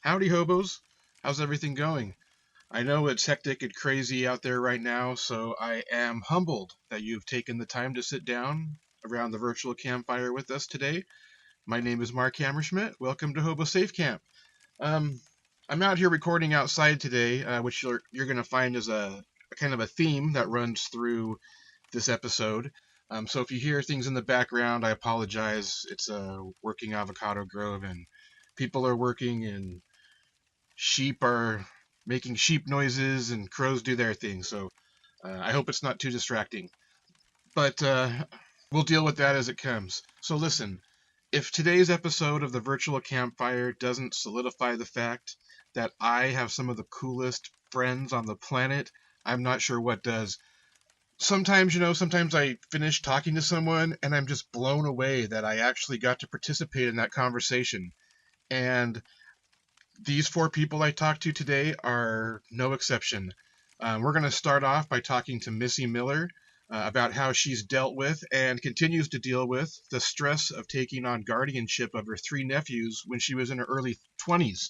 Howdy, hobos. How's everything going? I know it's hectic and crazy out there right now, so I am humbled that you've taken the time to sit down around the virtual campfire with us today. My name is Mark Hammond. Welcome to Hobo Space Camp. Um, I'm out here recording outside today, which you're going to find is a kind of a theme that runs through this episode. So if you hear things in the background, I apologize. It's a working avocado grove, and people are working, and sheep are making sheep noises, and crows do their thing. So I hope it's not too distracting. But we'll deal with that as it comes. So listen, if today's episode of the virtual campfire doesn't solidify the fact that I have some of the coolest friends on the planet, I'm not sure what does. Sometimes I finish talking to someone and I'm just blown away that I actually got to participate in that conversation. And these four people I talked to today are no exception. We're going to start off by talking to Missy Miller about how she's dealt with and continues to deal with the stress of taking on guardianship of her three nephews when she was in her early 20s.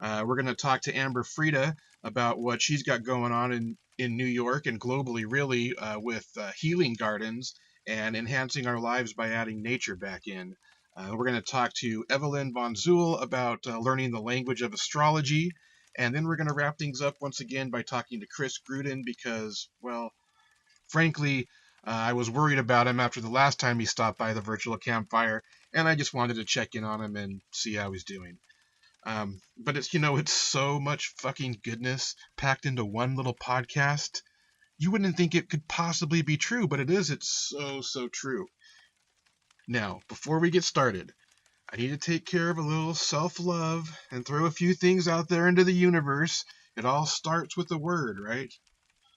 We're going to talk to Amber Frida about what she's got going on in New York and globally, really, with healing gardens and enhancing our lives by adding nature back in. We're going to talk to Evelyn Von Zuel about learning the language of astrology. And then we're going to wrap things up once again by talking to Chris Gruden because, well, frankly, I was worried about him after the last time he stopped by the virtual campfire, and I just wanted to check in on him and see how he's doing. But it's so much fucking goodness packed into one little podcast. You wouldn't think it could possibly be true, but it is. It's so true. Now, before we get started, I need to take care of a little self-love and throw a few things out there into the universe. It all starts with a word, right?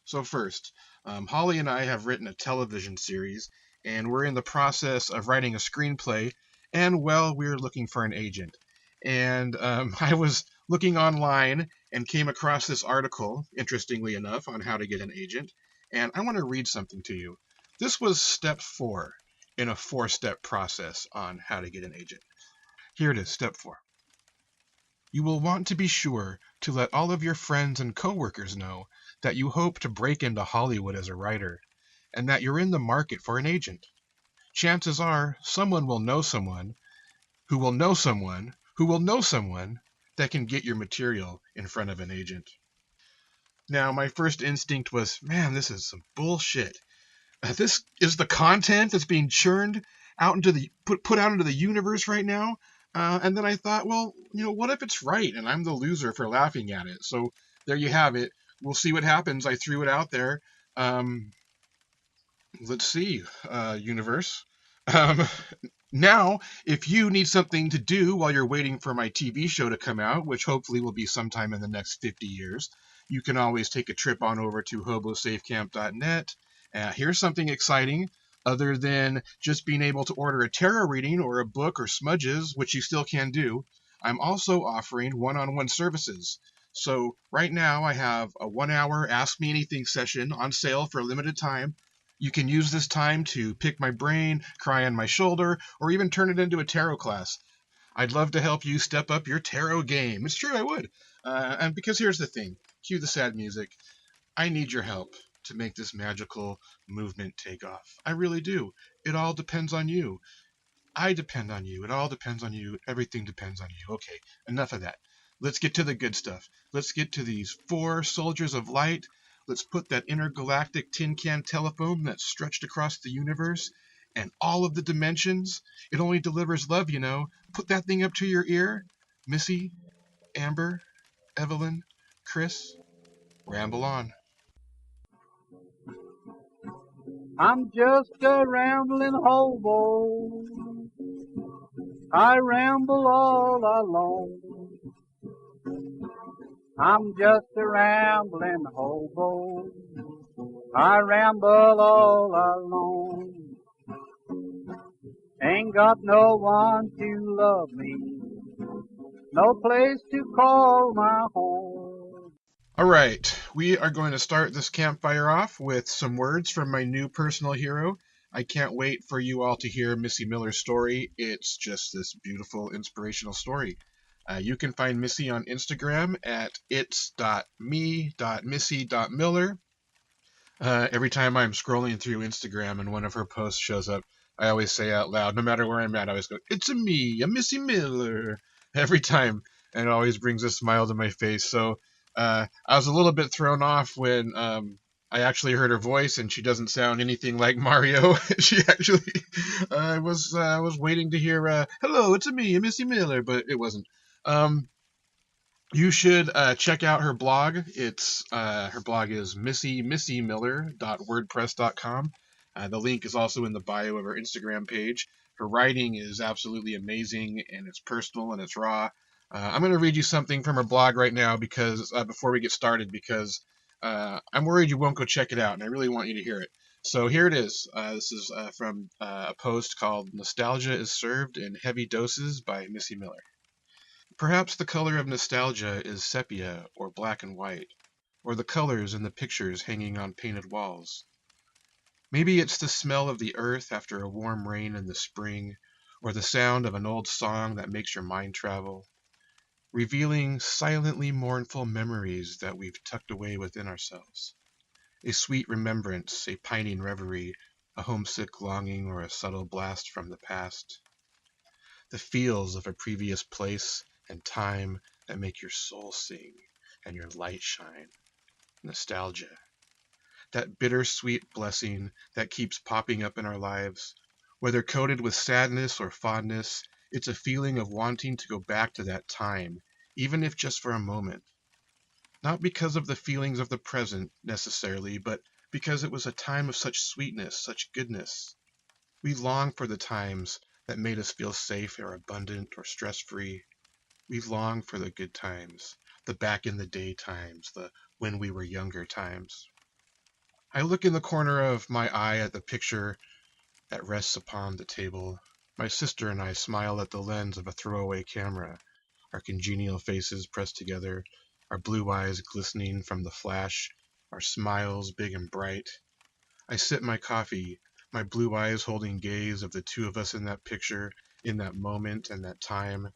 So first, Holly and I have written a television series, and we're in the process of writing a screenplay, and, well, we're looking for an agent. And I was looking online and came across this article, interestingly enough, on how to get an agent, and I want to read something to you. This was step 4 in a 4-step process on how to get an agent. Here it is, step 4. You will want to be sure to let all of your friends and coworkers know that you hope to break into Hollywood as a writer, and that you're in the market for an agent. Chances are someone will know someone who will know someone who will know someone that can get your material in front of an agent. Now, my first instinct was, man, this is some bullshit. This is the content that's being churned out into the put out into the universe right now. And then I thought, well, what if it's right and I'm the loser for laughing at it? So there you have it. We'll see what happens. I threw it out there. Let's see, universe. Now, if you need something to do while you're waiting for my TV show to come out, which hopefully will be sometime in the next 50 years, you can always take a trip on over to hobosafecamp.net. Here's something exciting. Other than just being able to order a tarot reading or a book or smudges, which you still can do, I'm also offering one-on-one services. So right now I have a 1-hour Ask Me Anything session on sale for a limited time. You can use this time to pick my brain, cry on my shoulder, or even turn it into a tarot class. I'd love to help you step up your tarot game. It's true, I would. And because here's the thing. Cue the sad music. I need your help to make this magical movement take off. I really do. It all depends on you. I depend on you. It all depends on you. Everything depends on you. Okay, enough of that. Let's get to the good stuff. Let's get to these 4 soldiers of light. Let's put that intergalactic tin can telephone that's stretched across the universe and all of the dimensions. It only delivers love, Put that thing up to your ear. Missy, Amber, Evelyn, Chris, ramble on. I'm just a rambling hobo. I ramble all alone. I'm just a rambling hobo. I ramble all alone. Ain't got no one to love me. No place to call my home. All right, we are going to start this campfire off with some words from my new personal hero. I can't wait for you all to hear Missy Miller's story. It's just this beautiful, inspirational story. You can find Missy on Instagram at its.me.missy.miller. Every time I'm scrolling through Instagram and one of her posts shows up, I always say out loud, no matter where I'm at, I always go, "It's a me, a Missy Miller," every time, and it always brings a smile to my face. So I was a little bit thrown off when I actually heard her voice, and she doesn't sound anything like Mario. She actually, I was waiting to hear, "Hello, it's a me, a Missy Miller," but it wasn't. Um, you should check out her blog. Her blog is missymissymiller.wordpress.com. The link is also in the bio of her Instagram page. Her writing is absolutely amazing, and it's personal and it's raw. I'm going to read you something from her blog right now because before we get started, because I'm worried you won't go check it out, and I really want you to hear it. So here it is. This is from a post called "Nostalgia is Served in Heavy Doses" by Missy Miller. Perhaps the color of nostalgia is sepia or black and white, or the colors in the pictures hanging on painted walls. Maybe it's the smell of the earth after a warm rain in the spring, or the sound of an old song that makes your mind travel, revealing silently mournful memories that we've tucked away within ourselves. A sweet remembrance, a pining reverie, a homesick longing, or a subtle blast from the past. The feels of a previous place and time that make your soul sing and your light shine. Nostalgia. That bittersweet blessing that keeps popping up in our lives. Whether coated with sadness or fondness, it's a feeling of wanting to go back to that time, even if just for a moment. Not because of the feelings of the present, necessarily, but because it was a time of such sweetness, such goodness. We long for the times that made us feel safe or abundant or stress-free. We long for the good times, the back in the day times, the when we were younger times. I look in the corner of my eye at the picture that rests upon the table. My sister and I smile at the lens of a throwaway camera, our congenial faces pressed together, our blue eyes glistening from the flash, our smiles big and bright. I sip my coffee, my blue eyes holding gaze of the two of us in that picture, in that moment and that time,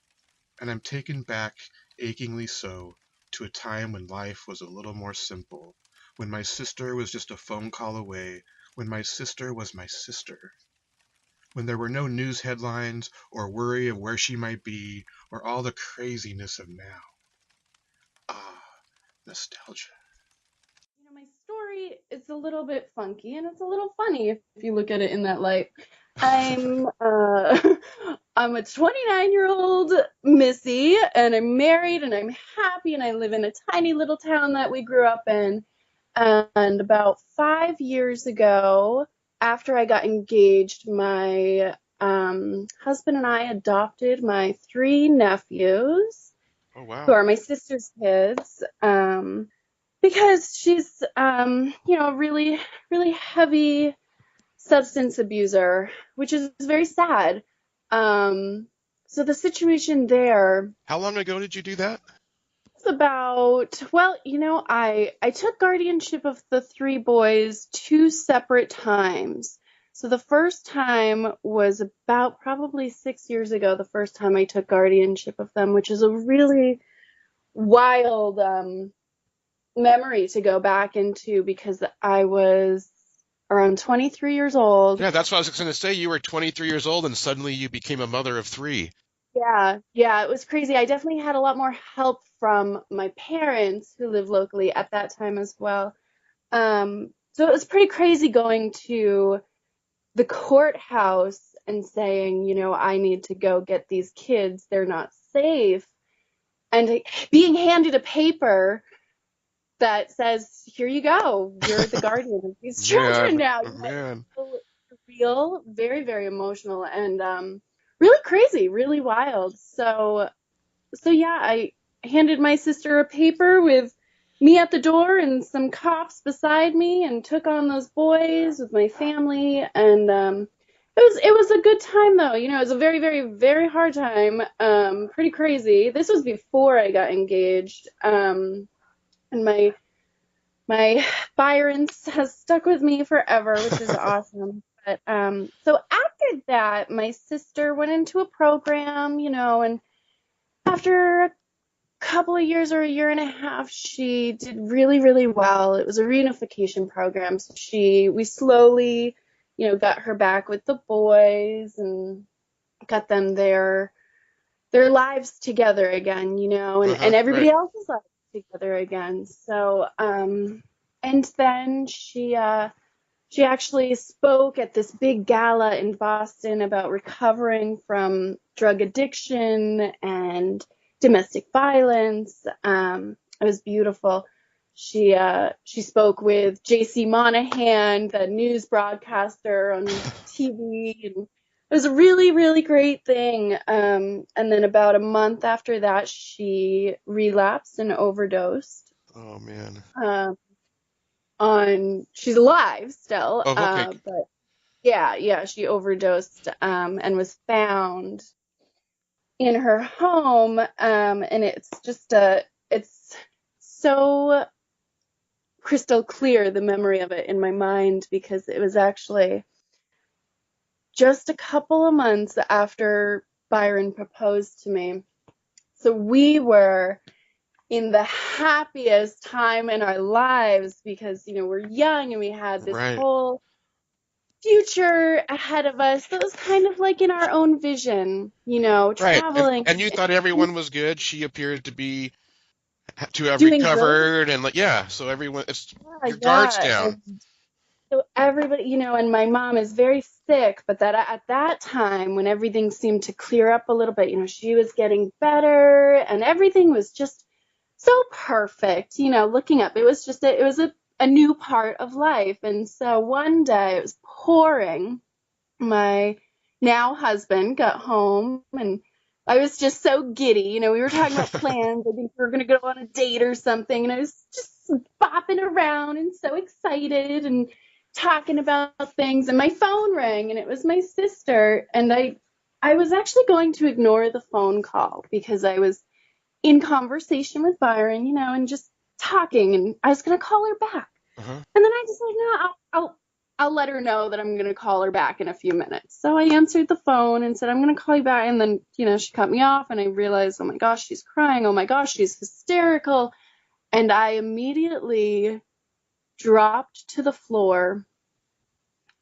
and I'm taken back, achingly so, to a time when life was a little more simple, when my sister was just a phone call away, when my sister was my sister, when there were no news headlines or worry of where she might be, or all the craziness of now. Ah, nostalgia. My story is a little bit funky and it's a little funny if you look at it in that light. I'm I'm a 29-year-old Missy and I'm married and I'm happy and I live in a tiny little town that we grew up in. And about 5 years ago, after I got engaged, my husband and I adopted my three nephews, Oh, who wow. are my sister's kids. Because she's, a really, really heavy substance abuser, which is very sad. So the situation there How long ago did you do that? is about, well, I took guardianship of the three boys two separate times. So the first time was about probably 6 years ago, the first time I took guardianship of them, which is a really wild, memory to go back into because I was around 23 years old. Yeah, that's what I was going to say. You were 23 years old and suddenly you became a mother of three. Yeah, yeah, it was crazy. I definitely had a lot more help from my parents who live locally at that time as well. So it was pretty crazy going to the courthouse and saying, I need to go get these kids. They're not safe. And being handed a paper that says, "Here you go. You're the guardian of these children Man, now." man. It's so real, very, very emotional, and really crazy, really wild. So yeah, I handed my sister a paper with me at the door and some cops beside me, and took on those boys with my family, and it was a good time though. It was a very, very, very hard time. Pretty crazy. This was before I got engaged. And my Byron has stuck with me forever, which is awesome. But so after that, my sister went into a program, and after a couple of years or a year and a half, she did really, really well. It was a reunification program. So we slowly, got her back with the boys and got them their lives together again, and everybody Right. else's lives together again. So, and then she actually spoke at this big gala in Boston about recovering from drug addiction and domestic violence. It was beautiful. She spoke with J.C. Monahan, the news broadcaster on TV, and it was a really, really great thing. And then about a month after that, she relapsed and overdosed. Oh man. She's alive still, Oh, okay. but yeah, she overdosed and was found in her home, and it's so crystal clear, the memory of it in my mind, because it was actually just a couple of months after Byron proposed to me. So we were in the happiest time in our lives because, we're young and we had this Right. whole future ahead of us that was kind of like in our own vision, Right. traveling And you thought and everyone was good. She appeared to have doing great. recovered, and like, yeah, so everyone, it's Yeah, your guards yeah. down. And so everybody, and my mom is very sick, but that at that time when everything seemed to clear up a little bit, she was getting better and everything was just so perfect, looking up. It was just it was a new part of life. And so one day it was pouring. My now husband got home and I was just so giddy. We were talking about plans. I think we were going to go on a date or something. And I was just bopping around and so excited and talking about things. And my phone rang and it was my sister. And I was actually going to ignore the phone call because I was in conversation with Byron, and just talking. And I was going to call her back. Uh-huh. And then I decided, no, I'll let her know that I'm going to call her back in a few minutes. So I answered the phone and said, I'm going to call you back. And then, she cut me off and I realized, oh my gosh, she's crying. Oh my gosh, she's hysterical. And I immediately dropped to the floor,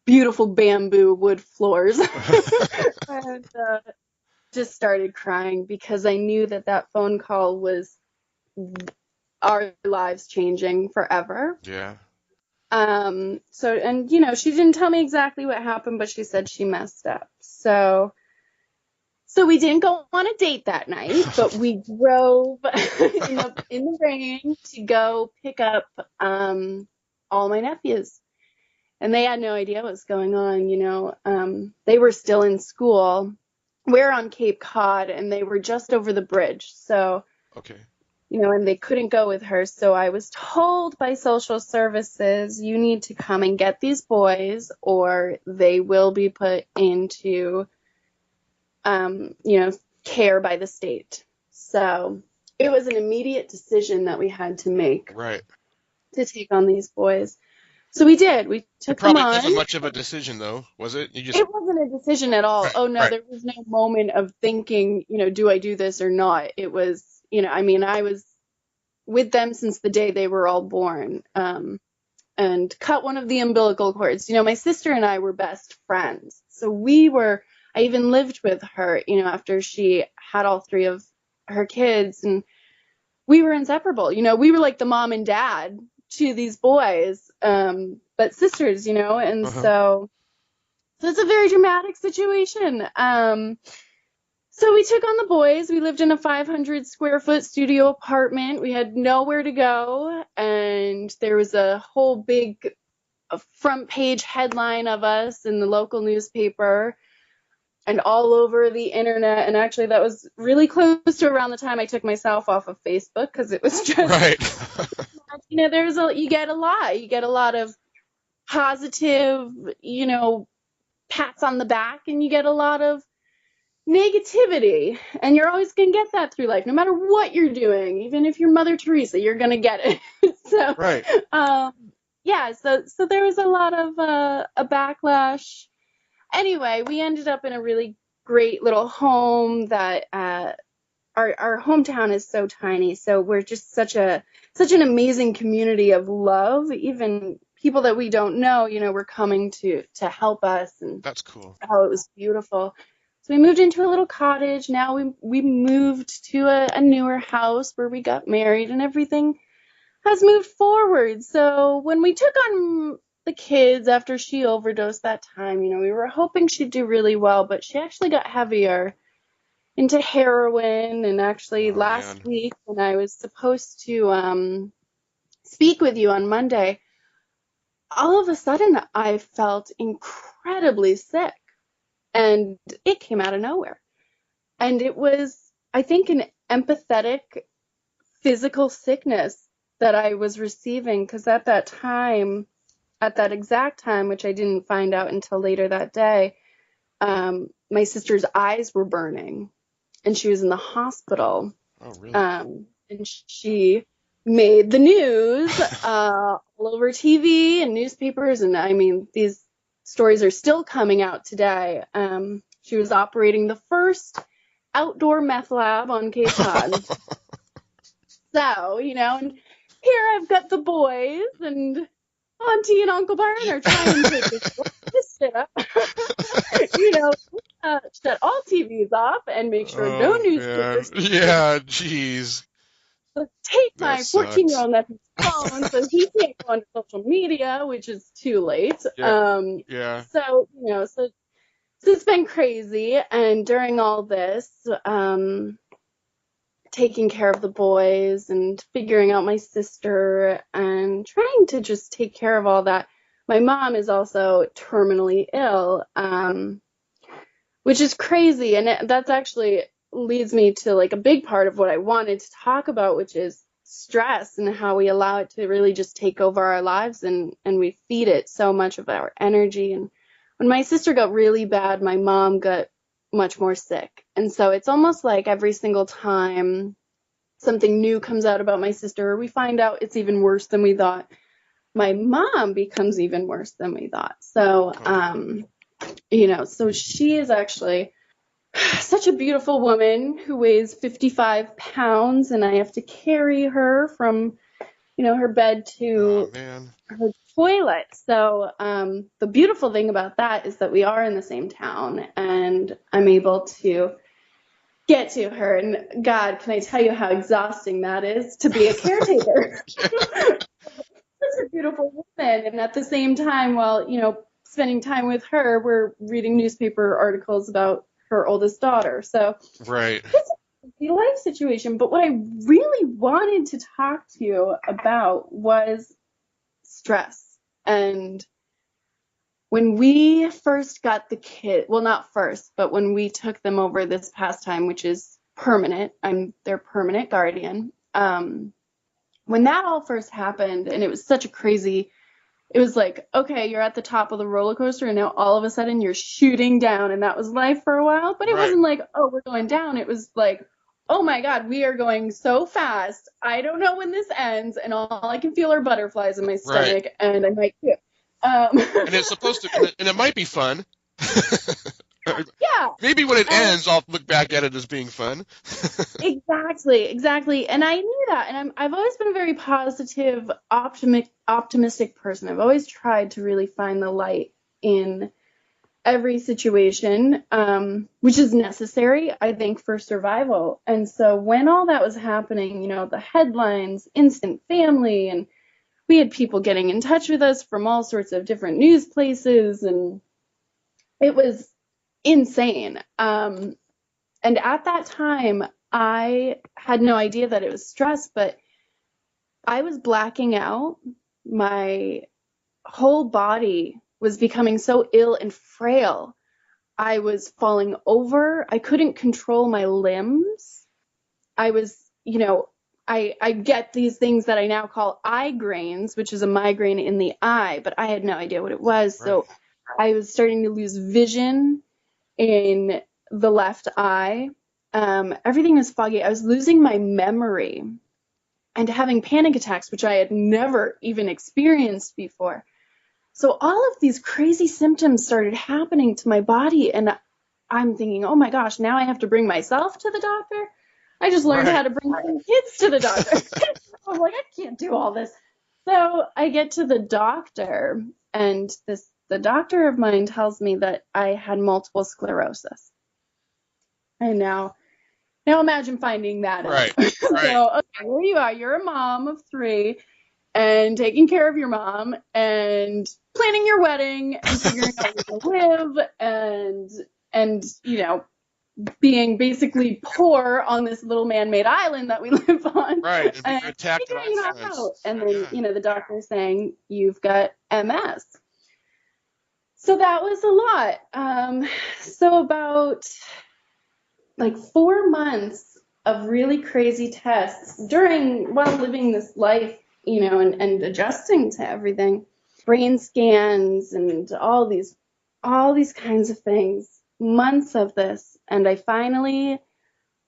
beautiful bamboo wood floors, and just started crying because I knew that phone call was our lives changing forever. Yeah. So, and she didn't tell me exactly what happened, but she said she messed up. So we didn't go on a date that night, but we drove in the rain to go pick up all my nephews. And they had no idea what was going on, they were still in school. We're on Cape Cod and they were just over the bridge. So Okay. and they couldn't go with her. So I was told by social services, you need to come and get these boys or they will be put into, care by the state. So it was an immediate decision that we had to make Right. to take on these boys. So we did. We It took them probably on. wasn't much of a decision, though, was it? You just It wasn't a decision at all. right, Oh, no, right. there was no moment of thinking, do I do this or not? It was, I was with them since the day they were all born, and cut one of the umbilical cords. My sister and I were best friends. So I even lived with her, after she had all three of her kids, and we were inseparable. We were like the mom and dad to these boys, but sisters, and Uh-huh. so it's a very dramatic situation. So we took on the boys. We lived in a 500 square foot studio apartment. We had nowhere to go. And there was a whole big front page headline of us in the local newspaper and all over the internet. And actually, that was really close to around the time I took myself off of Facebook because it was just, Right. you get a lot of positive, pats on the back, and you get a lot of negativity, and you're always going to get that through life no matter what you're doing. Even if you're Mother Teresa, you're going to get it. So Right. yeah, so there was a lot of a backlash. Anyway, we ended up in a really great little home that our hometown is so tiny, so we're just such an amazing community of love. Even people that we don't know, were coming to help us, and That's cool. oh, it was beautiful. So we moved into a little cottage. Now we moved to a newer house where we got married, and everything has moved forward. So when we took on the kids after she overdosed that time, we were hoping she'd do really well, but she actually got heavier into heroin. And actually Oh last man. week when I was supposed to speak with you on Monday, all of a sudden I felt incredibly sick, and it came out of nowhere. And it was, I think, an empathetic physical sickness that I was receiving, because at that exact time, which I didn't find out until later that day, my sister's eyes were burning, and she was in the hospital. Oh really? And she made the news all over TV and newspapers, and I mean, these stories are still coming out today. She was operating the first outdoor meth lab on Cape Cod. So, and here I've got the boys, and Auntie and Uncle Byron are trying to this shit up. Shut all TVs off and make sure no Oh man. newspapers Yeah, jeez. take That my sucks. 14-year-old nephew's phone so he can't go onto social media, which is too late. Yeah. Yeah. So it's been crazy. And during all this, taking care of the boys and figuring out my sister and trying to just take care of all that. My mom is also terminally ill, which is crazy. And that's actually leads me to like a big part of what I wanted to talk about, which is stress and how we allow it to really just take over our lives, and we feed it so much of our energy. And when my sister got really bad, my mom got much more sick. And so it's almost like every single time something new comes out about my sister, or we find out it's even worse than we thought, my mom becomes even worse than we thought. So, so she is actually such a beautiful woman who weighs 55 pounds, and I have to carry her from, her bed Oh to man. her toilet. So the beautiful thing about that is that we are in the same town, and I'm able to get to her. And God, can I tell you how exhausting that is to be a caretaker? Such a beautiful woman. And at the same time, while, spending time with her, we're reading newspaper articles about her oldest daughter. So Right. it's a crazy life situation. But what I really wanted to talk to you about was stress. And when we first got the kid, well, not first, but when we took them over this past time, which is permanent, I'm their permanent guardian. When that all first happened, and it was such a crazy, it was like, okay, you're at the top of the roller coaster, and now all of a sudden you're shooting down, and that was life for a while. But it Right. wasn't like, oh, we're going down. It was like, oh my God, we are going so fast. I don't know when this ends, and all I can feel are butterflies in my stomach, and I might puke. And it's supposed to, and it might be fun. Yeah. Maybe when it ends, I'll look back at it as being fun. Exactly. And I knew that. And I've always been a very positive, optimistic person. I've always tried to really find the light in every situation, which is necessary, I think, for survival. And so when all that was happening, the headlines, instant family, and we had people getting in touch with us from all sorts of different news places, and it was insane. And at that time, I had no idea that it was stress, but I was blacking out. My whole body was becoming so ill and frail. I was falling over. I couldn't control my limbs. I was, I get these things that I now call eye grains, which is a migraine in the eye, but I had no idea what it was. So I was starting to lose vision in the left eye. Everything was foggy. I was losing my memory and having panic attacks, which I had never even experienced before. So all of these crazy symptoms started happening to my body, and I'm thinking, oh my gosh, now I have to bring myself to the doctor. I just learned Right. how to bring my kids to the doctor. I'm like, I can't do all this. So I get to the doctor, and the doctor of mine tells me that I had multiple sclerosis. And now imagine finding that out. Right. Right. So, okay, here you are. You're a mom of 3 and taking care of your mom and planning your wedding and figuring out where to live and being basically poor on this little man-made island that we live on Right. And being and attacked at all figuring it fronts. out. And Yeah. then, the doctor's saying, you've got MS. So that was a lot. So about like 4 months of really crazy tests while living this life, and adjusting to everything, brain scans and all these kinds of things, months of this. And I finally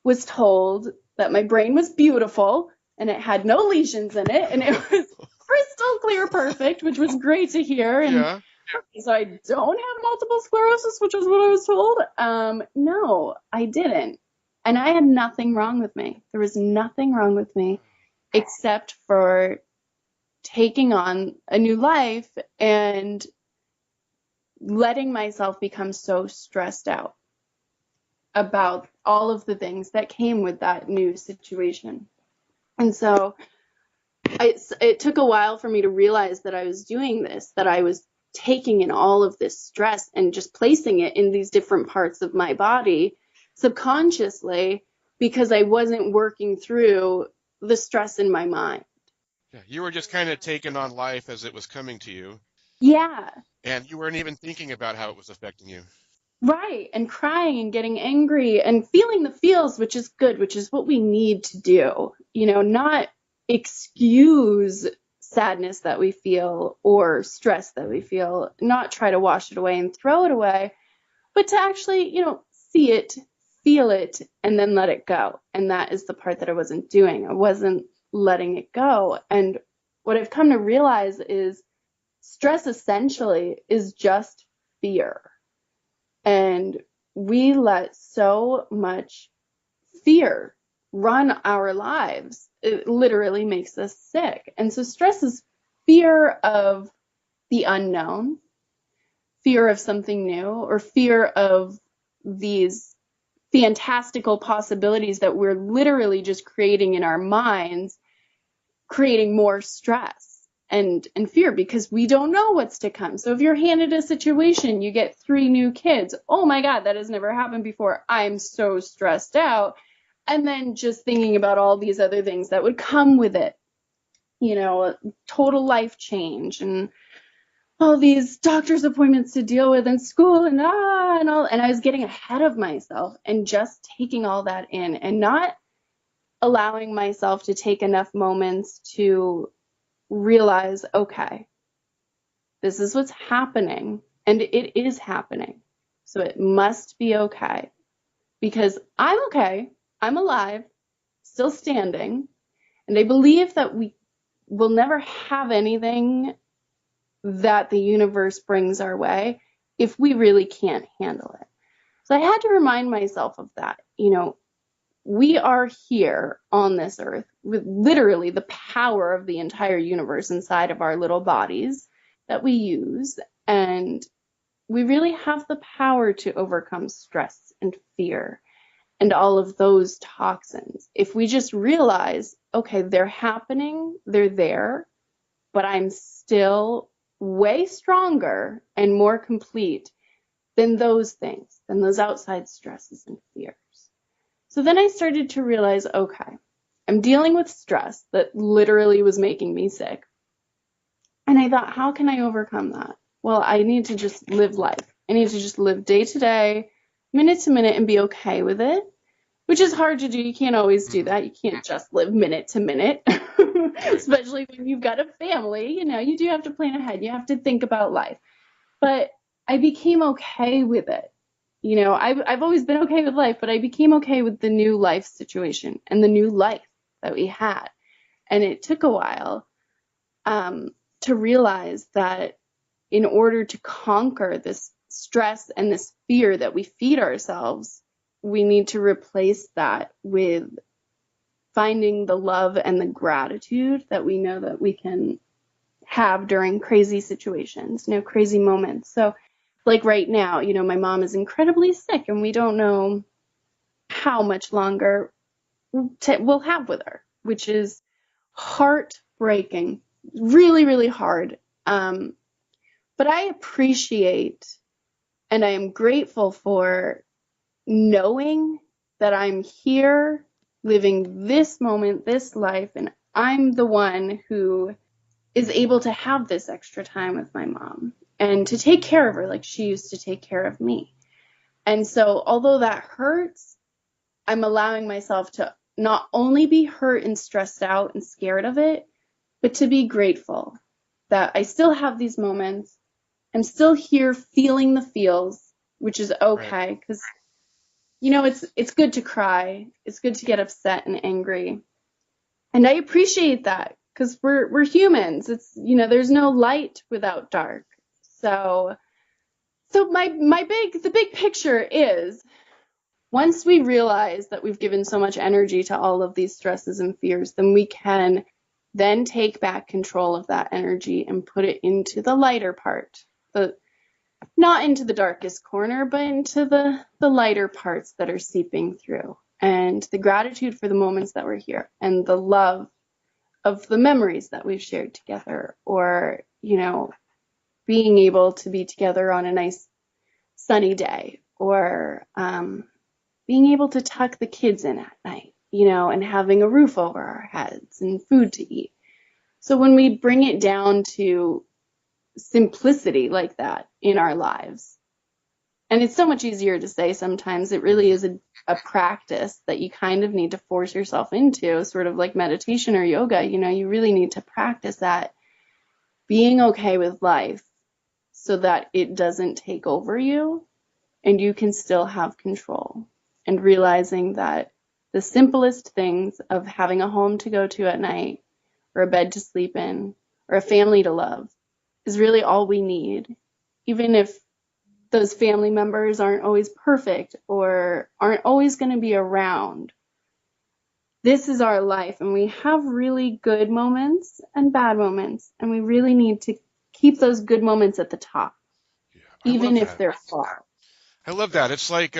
was told that my brain was beautiful and it had no lesions in it and it was crystal clear perfect, which was great to hear. And Yeah. so I don't have multiple sclerosis, which is what I was told. No, I didn't. And I had nothing wrong with me. There was nothing wrong with me except for taking on a new life and letting myself become so stressed out about all of the things that came with that new situation. And so it took a while for me to realize that I was doing this, that I was taking in all of this stress and just placing it in these different parts of my body subconsciously because I wasn't working through the stress in my mind. Yeah. You were just kind of taking on life as it was coming to you, Yeah, and you weren't even thinking about how it was affecting you. right. And crying and getting angry and feeling the feels, which is good, which is what we need to do. Not excuse sadness that we feel or stress that we feel, not try to wash it away and throw it away, but to actually, see it, feel it, and then let it go. And that is the part that I wasn't doing. I wasn't letting it go. And what I've come to realize is stress essentially is just fear. And we let so much fear run our lives. It literally makes us sick. And so stress is fear of the unknown, fear of something new, or fear of these fantastical possibilities that we're literally just creating in our minds, creating more stress and fear because we don't know what's to come. So if you're handed a situation, you get 3 new kids. Oh my God, that has never happened before. I'm so stressed out. And then just thinking about all these other things that would come with it, total life change and all these doctor's appointments to deal with and school and all. And I was getting ahead of myself and just taking all that in and not allowing myself to take enough moments to realize, okay, this is what's happening and it is happening. So it must be okay because I'm okay. I'm alive, still standing. And I believe that we will never have anything that the universe brings our way if we really can't handle it. So I had to remind myself of that. We are here on this earth with literally the power of the entire universe inside of our little bodies that we use. And we really have the power to overcome stress and fear and all of those toxins. If we just realize, okay, they're happening, they're there, but I'm still way stronger and more complete than those things, than those outside stresses and fears. So then I started to realize, okay, I'm dealing with stress that literally was making me sick. And I thought, how can I overcome that? Well, I need to just live life. I need to just live day to day, minute to minute, and be okay with it, which is hard to do. You can't always do that. You can't just live minute to minute, especially when you've got a family. You do have to plan ahead. You have to think about life. But I became okay with it. I've always been okay with life, but I became okay with the new life situation and the new life that we had. And it took a while to realize that in order to conquer this stress and this fear that we feed ourselves, we need to replace that with finding the love and the gratitude that we know that we can have during crazy situations, crazy moments. So like right now, my mom is incredibly sick and we don't know how much longer we'll have with her, which is heartbreaking, really, really hard. But I appreciate and I am grateful for knowing that I'm here living this moment, this life, and I'm the one who is able to have this extra time with my mom and to take care of her like she used to take care of me. And so although that hurts, I'm allowing myself to not only be hurt and stressed out and scared of it, but to be grateful that I still have these moments. I'm still here feeling the feels, which is okay, because it's good to cry. It's good to get upset and angry. And I appreciate that because we're humans. It's, there's no light without dark. So the big picture is once we realize that we've given so much energy to all of these stresses and fears, then we can then take back control of that energy and put it into the lighter part, not into the darkest corner, but into the lighter parts that are seeping through, and the gratitude for the moments that we're here and the love of the memories that we've shared together, or, being able to be together on a nice sunny day, or being able to tuck the kids in at night, and having a roof over our heads and food to eat. So when we bring it down to simplicity like that in our lives, and it's so much easier to say sometimes, it really is a practice that you kind of need to force yourself into, sort of like meditation or yoga. You really need to practice that, being okay with life so that it doesn't take over you and you can still have control, and realizing that the simplest things of having a home to go to at night, or a bed to sleep in, or a family to love is really all we need, even if those family members aren't always perfect or aren't always going to be around. This is our life, and we have really good moments and bad moments, and we really need to keep those good moments at the top, Yeah, even if they're far. I love that. It's like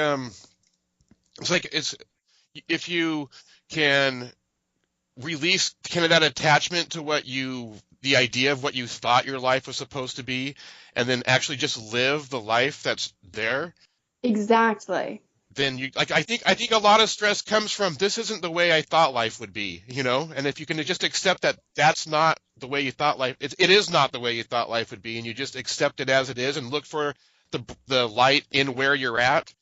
if you can release kind of that attachment to the idea of what you thought your life was supposed to be, and then actually just live the life that's there. Exactly. Then I think a lot of stress comes from, this isn't the way I thought life would be, and if you can just accept that that's not the way you thought life, it is not the way you thought life would be, and you just accept it as it is and look for the light in where you're at,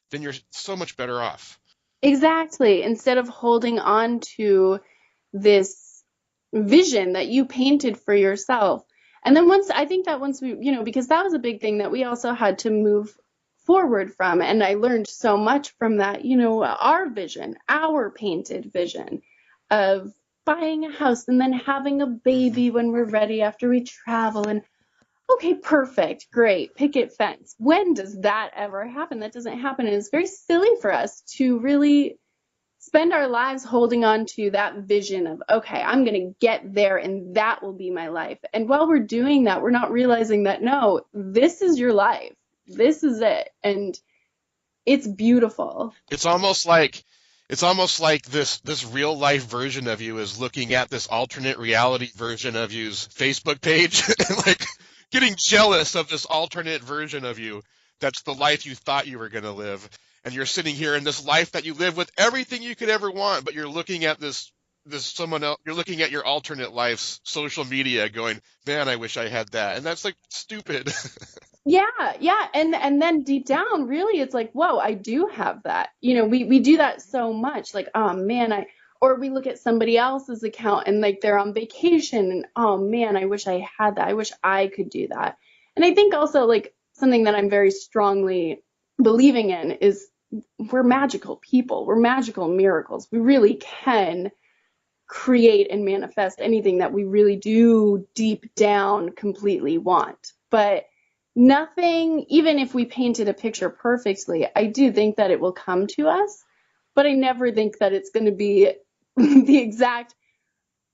then you're so much better off. Exactly. Instead of holding on to this vision that you painted for yourself. And then once we, because that was a big thing that we also had to move forward from. And I learned so much from that, our vision, our painted vision of buying a house and then having a baby when we're ready after we travel. And okay, perfect, great, picket fence. When does that ever happen? That doesn't happen. And it's very silly for us to really spend our lives holding on to that vision of, okay, I'm going to get there and that will be my life. And while we're doing that, we're not realizing that, no, this is your life. This is it. And it's beautiful. It's almost like this real life version of you is looking at this alternate reality version of you's Facebook page and like getting jealous of this alternate version of you that's the life you thought you were going to live. And you're sitting here in this life that you live with everything you could ever want, but you're looking at this someone else, you're looking at your alternate life's social media going, man, I wish I had that. And that's like stupid. Yeah. And then deep down, really, it's like, whoa, I do have that. We do that so much. Like, oh man, or we look at somebody else's account and like they're on vacation and oh man, I wish I had that. I wish I could do that. And I think also like something that I'm very strongly believing in is we're magical people. We're magical miracles. We really can create and manifest anything that we really do deep down completely want. But nothing, even if we painted a picture perfectly, I do think that it will come to us, but I never think that it's going to be the exact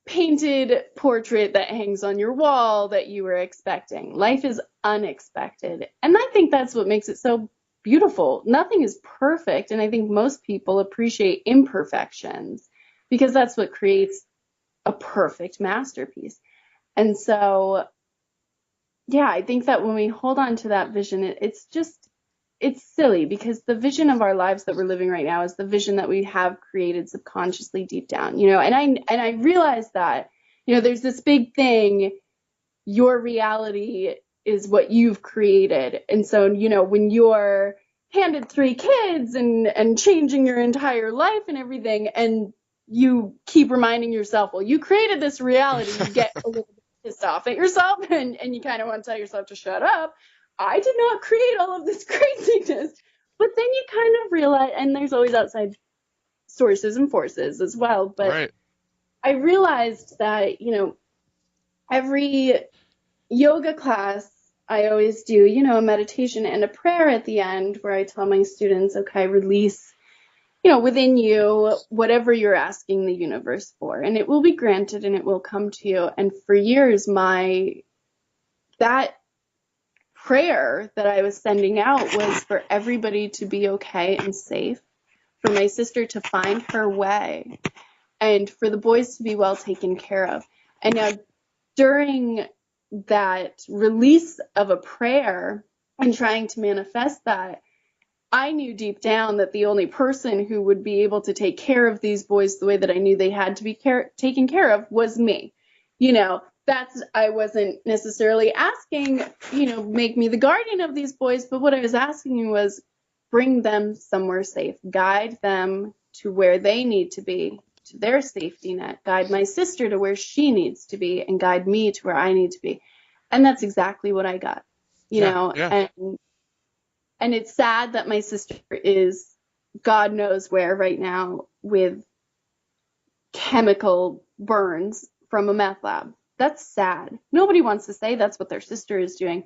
painted portrait that hangs on your wall that you were expecting. Life is unexpected. And I think that's what makes it so beautiful. Nothing is perfect. And I think most people appreciate imperfections because that's what creates a perfect masterpiece. And so, yeah, I think that when we hold on to that vision, it's silly because the vision of our lives that we're living right now is the vision that we have created subconsciously deep down, and I realize that, there's this big thing, your reality is what you've created. And so, when you're handed 3 kids and changing your entire life and everything, and you keep reminding yourself, well, you created this reality, you get a little bit pissed off at yourself and you kind of want to tell yourself to shut up. I did not create all of this craziness. But then you kind of realize, and there's always outside sources and forces as well. But Right. I realized that, every yoga class, I always do, a meditation and a prayer at the end where I tell my students, okay, release, within you, whatever you're asking the universe for, and it will be granted and it will come to you. And for years, that prayer that I was sending out was for everybody to be okay and safe, for my sister to find her way, and for the boys to be well taken care of. And now during that release of a prayer and trying to manifest that, I knew deep down that the only person who would be able to take care of these boys the way that I knew they had to be taken care of was me. I wasn't necessarily asking, make me the guardian of these boys, but what I was asking was bring them somewhere safe, guide them to where they need to be, to their safety net, guide my sister to where she needs to be, and guide me to where I need to be. And that's exactly what I got, Yeah. And it's sad that my sister is God knows where right now with chemical burns from a meth lab. That's sad. Nobody wants to say that's what their sister is doing.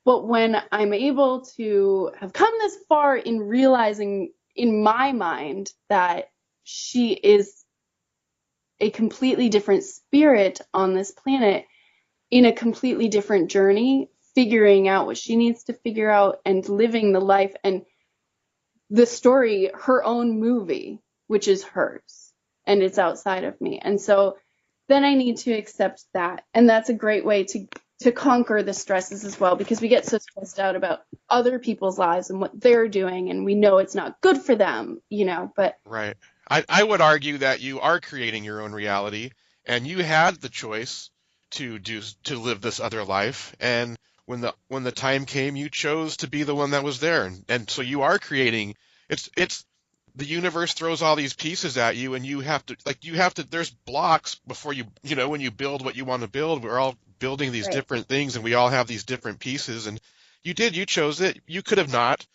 But when I'm able to have come this far in realizing in my mind that she is a completely different spirit on this planet in a completely different journey, figuring out what she needs to figure out and living the life and the story, her own movie, which is hers, and it's outside of me. And so then I need to accept that. And that's a great way to conquer the stresses as well, because we get so stressed out about other people's lives and what they're doing, and we know it's not good for them, but Right. I would argue that you are creating your own reality, and you had the choice to live this other life, and when the time came, you chose to be the one that was there, and so you are creating. It's the universe throws all these pieces at you, and you have to there's blocks before when you build what you want to build. We're all building these right, different things, and we all have these different pieces, and you chose it. You could have not,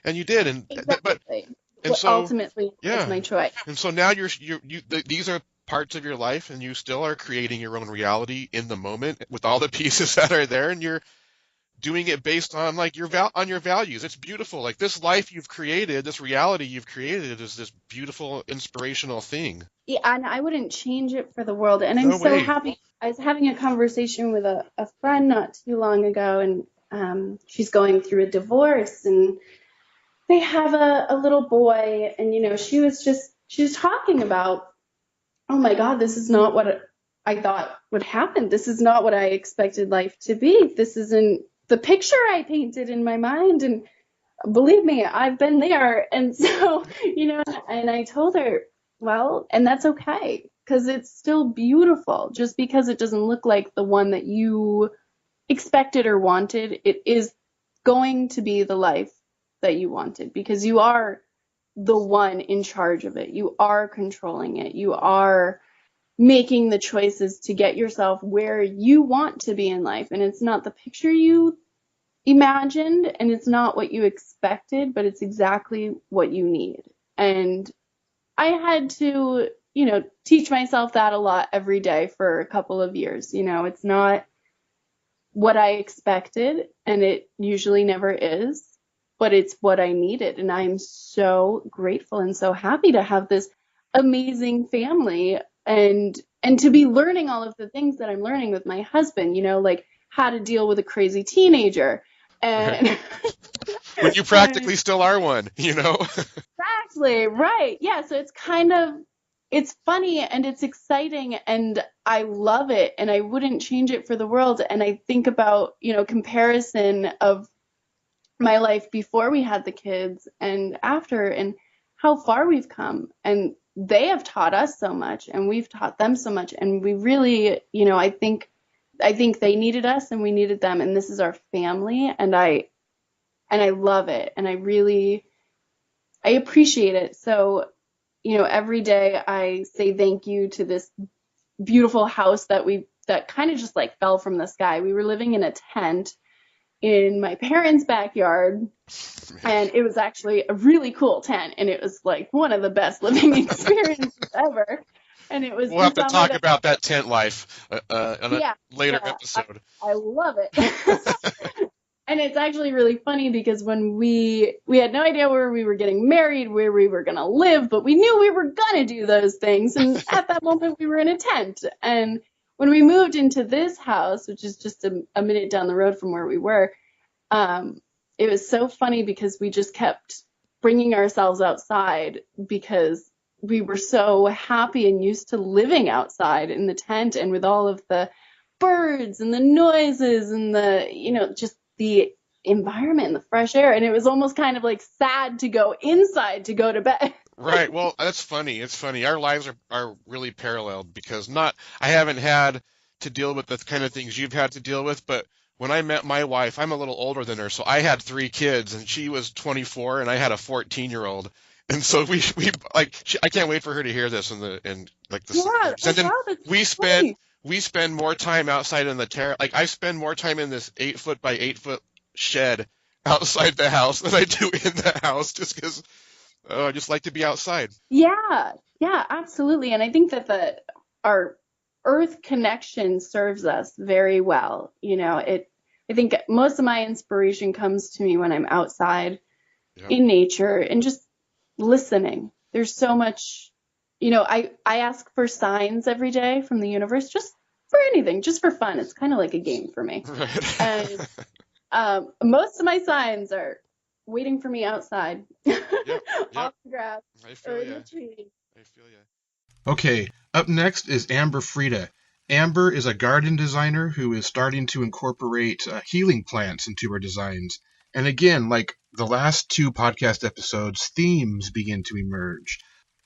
and you did, exactly. and so Ultimately, it was yeah. my choice. And so now these are parts of your life, and you still are creating your own reality in the moment with all the pieces that are there, and you're doing it based on like on your values. It's beautiful. Like this life you've created, this reality you've created is this beautiful, inspirational thing. Yeah, and I wouldn't change it for the world. And I'm No so way. happy. I was having a conversation with a friend not too long ago, and she's going through a divorce, and they have a little boy, and she was talking about, oh my God, this is not what I thought would happen. This is not what I expected life to be. This isn't the picture I painted in my mind. And believe me, I've been there. And so, and I told her, well, and that's okay, because it's still beautiful. Just because it doesn't look like the one that you expected or wanted, it is going to be the life that you wanted, because you are the one in charge of it. You are controlling it. You are making the choices to get yourself where you want to be in life. And it's not the picture you imagined, and it's not what you expected, but it's exactly what you need. And I had to, teach myself that a lot every day for a couple of years. It's not what I expected, and it usually never is, but it's what I needed. And I'm so grateful and so happy to have this amazing family, and to be learning all of the things that I'm learning with my husband, like how to deal with a crazy teenager. Right. And When you and practically still are one, you know? exactly, right. Yeah, so it's funny and it's exciting and I love it and I wouldn't change it for the world. And I think about, comparison of my life before we had the kids and after, and how far we've come. And they have taught us so much and we've taught them so much. And we really, I think they needed us and we needed them. And this is our family. And I love it. And I appreciate it. So, every day I say thank you to this beautiful house that kind of just like fell from the sky. We were living in a tent in my parents' backyard, and it was actually a really cool tent, and it was like one of the best living experiences ever. And it was We'll the have to summer talk that, about that tent life on a yeah, later yeah, episode. I love it. And it's actually really funny because when we had no idea where we were getting married, where we were going to live, but we knew we were going to do those things. And at that moment, we were in a tent. And when we moved into this house, which is just a minute down the road from where we were, it was so funny because we just kept bringing ourselves outside because we were so happy and used to living outside in the tent and with all of the birds and the noises and just the environment and the fresh air. And it was almost kind of like sad to go inside to go to bed. Right. Well, that's funny. It's funny. Our lives are really paralleled because I haven't had to deal with the kind of things you've had to deal with, but when I met my wife, I'm a little older than her, so I had 3 kids and she was 24 and I had a 14-year-old. And so we like I can't wait for her to hear this and like the Yeah. and then Wow, that's we so spend funny. we spend more time outside in the like I spend more time in this 8 foot by 8 foot shed outside the house than I do in the house just because I just like to be outside. Yeah. Yeah, absolutely. And I think that our earth connection serves us very well. I think most of my inspiration comes to me when I'm outside Yep. in nature and just listening. There's so much, I ask for signs every day from the universe, just for anything, just for fun. It's kind of like a game for me. Right. And most of my signs are waiting for me outside Yep. off Yep. the grass I or feel in ya. the trees. I feel ya. Okay, up next is Amber Frida. Amber is a garden designer who is starting to incorporate healing plants into her designs. And again, like the last 2 podcast episodes, themes begin to emerge.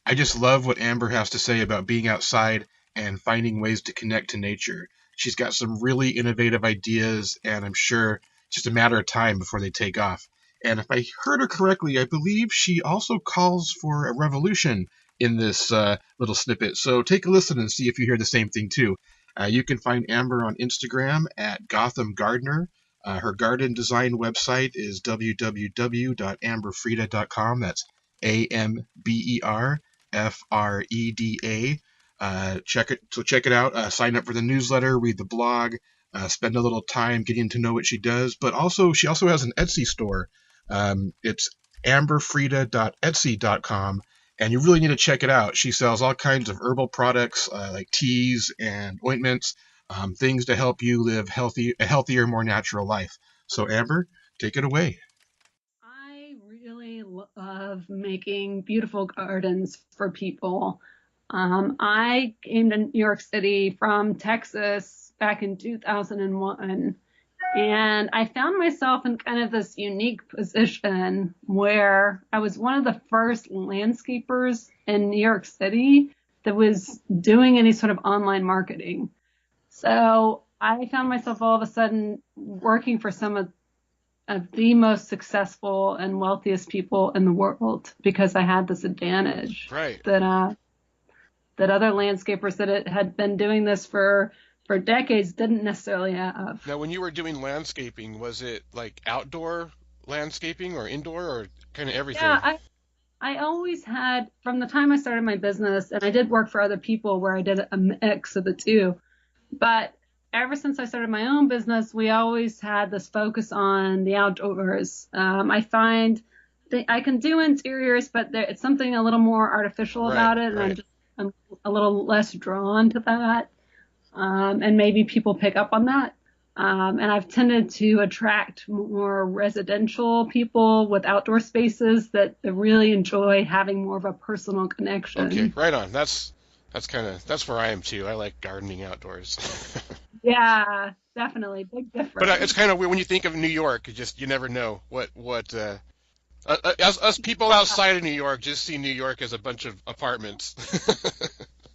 I just love what Amber has to say about being outside and finding ways to connect to nature. She's got some really innovative ideas, and I'm sure it's just a matter of time before they take off. And if I heard her correctly, I believe she also calls for a revolution in this little snippet. So take a listen and see if you hear the same thing too. You can find Amber on Instagram at Gotham Gardener. Her garden design website is www.amberfrida.com. That's AMBERFREDA. Check it out. Sign up for the newsletter, read the blog, spend a little time getting to know what she does. But also, she also has an Etsy store. It's amberfrida.etsy.com, and you really need to check it out. She sells all kinds of herbal products like teas and ointments, things to help you live a healthier, more natural life. So, Amber, take it away. I really love making beautiful gardens for people. I came to New York City from Texas back in 2001, and I found myself in kind of this unique position where I was one of the first landscapers in New York City that was doing any sort of online marketing. So I found myself all of a sudden working for some of the most successful and wealthiest people in the world because I had this advantage Right. that other landscapers that had been doing this for decades didn't necessarily have. Now, when you were doing landscaping, was it like outdoor landscaping or indoor or kind of everything? Yeah, I always had, from the time I started my business, and I did work for other people where I did a mix of the two, but ever since I started my own business, we always had this focus on the outdoors. I find I can do interiors, but it's something a little more artificial Right, about it, and right. I'm a little less drawn to that. And maybe people pick up on that. And I've tended to attract more residential people with outdoor spaces that really enjoy having more of a personal Okay, connection. right on. That's where I am too. I like gardening outdoors. Yeah, definitely. Big But it's difference. kind of weird when you think of New York. You never know what us people outside of New York just see New York as a bunch of apartments.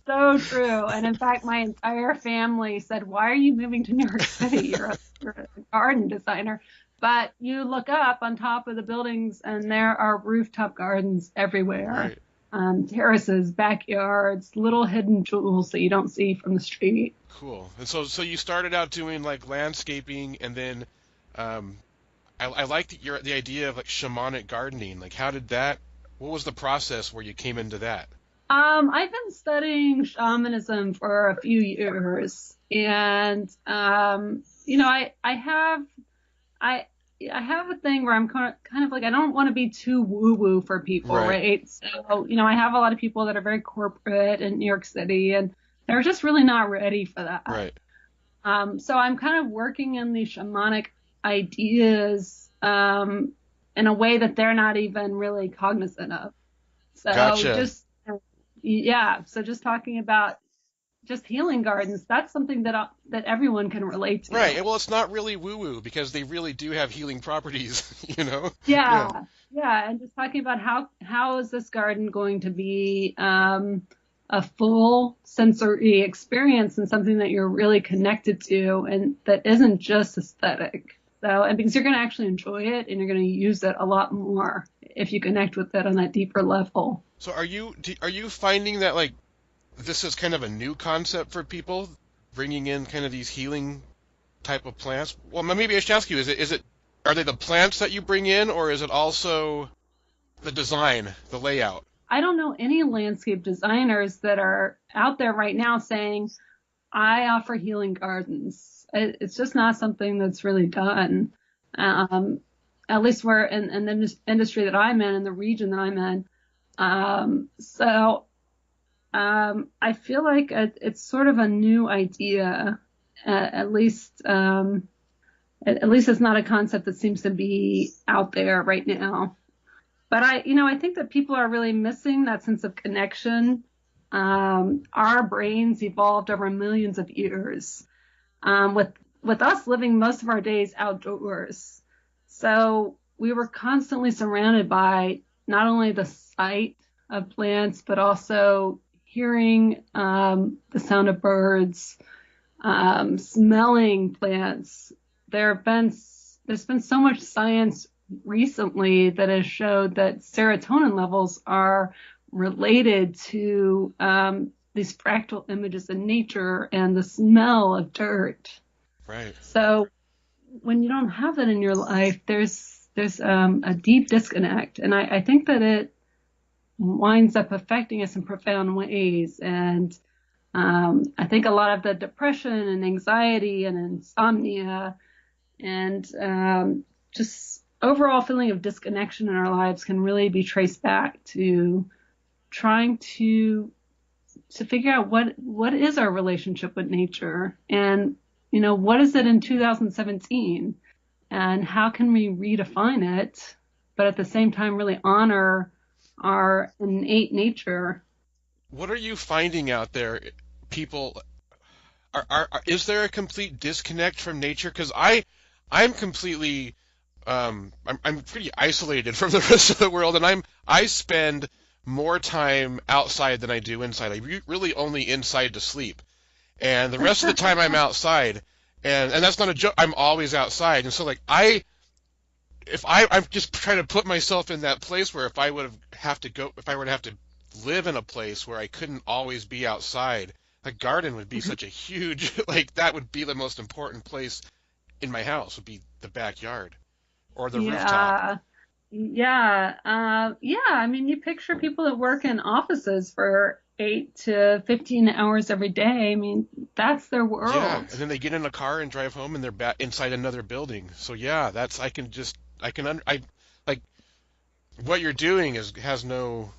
So true. And in fact, my entire family said, "Why are you moving to New York City? You're a garden designer." But you look up on top of the buildings, and there are rooftop gardens everywhere, Right. terraces, backyards, little hidden jewels that you don't see from the street. Cool. And so you started out doing like landscaping, and then um, I liked the idea of like shamanic gardening. Like, how did that? What was the process where you came into that? I've been studying shamanism for a few years, and I I have a thing where I'm kind of like I don't want to be too woo woo for people, Right. right? So, I have a lot of people that are very corporate in New York City, and they're just really not ready for that. Right. So I'm kind of working in these shamanic ideas in a way that they're not even really cognizant of. So Gotcha. just talking about just healing gardens, that's something that everyone can relate Right. to. And well, it's not really woo-woo because they really do have healing properties, you know? Yeah. Yeah, yeah, and just talking about how is this garden going to be a full sensory experience and something that you're really connected to and that isn't just aesthetic. So, and because you're going to actually enjoy it and you're going to use it a lot more if you connect with it on that deeper level. So are you finding that like this is kind of a new concept for people, bringing in kind of these healing type of plants? Well, maybe I should ask you, are they the plants that you bring in, or is it also the design, the layout? I don't know any landscape designers that are out there right now saying, I offer healing gardens. It's just not something that's really done. Um, at least we're in the industry that I'm in the region that I'm in. I feel like it's sort of a new idea. At least, at least it's not a concept that seems to be out there right now. But I think that people are really missing that sense of connection. Our brains evolved over millions of years, with us living most of our days outdoors. So we were constantly surrounded by not only the sight of plants, but also hearing the sound of birds, smelling plants. There's been so much science recently that has showed that serotonin levels are related to these fractal images in nature and the smell of dirt. Right. So when you don't have that in your life, there's a deep disconnect, and I think that it winds up affecting us in profound ways. And I think a lot of the depression and anxiety and insomnia and just overall feeling of disconnection in our lives can really be traced back to trying to figure out what is our relationship with nature, and what is it in 2017, and how can we redefine it, but at the same time really honor our innate nature. What are you finding out there? People is there a complete disconnect from nature? Because I'm completely I'm pretty isolated from the rest of the world, and I spend more time outside than I do inside. Really only inside to sleep, and the rest of the time I'm outside, and that's not a joke. I'm always outside, and so like I'm just trying to put myself in that place where if I were to have to live in a place where I couldn't always be outside, a garden would be such a huge like that would be the most important place in my house would be the backyard or the rooftop. Yeah. Yeah. I mean, you picture people that work in offices for 8 to 15 hours every day. I mean, that's their Yeah, world. and then they get in a car and drive home and they're back inside another building. So yeah, that's I can just I can un I like what you're doing has no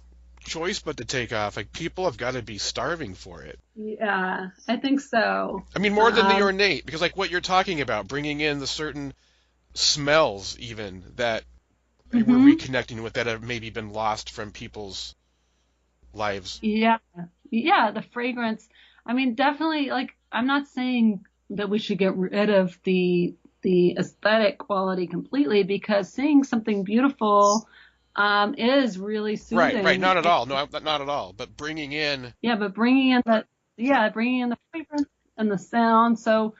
choice but to take off. Like people have got to be starving for it. Yeah, I think so. I mean, more than the ornate, because like what you're talking about, bringing in the certain smells even that we're Mhm. reconnecting with that have maybe been lost from people's lives. Yeah. Yeah, the fragrance. I mean, definitely like I'm not saying that we should get rid of the aesthetic quality completely because seeing something beautiful is really Right, right, soothing. not at all. No, not at all. But bringing in, Yeah, but bringing in the fragrance and the sound. So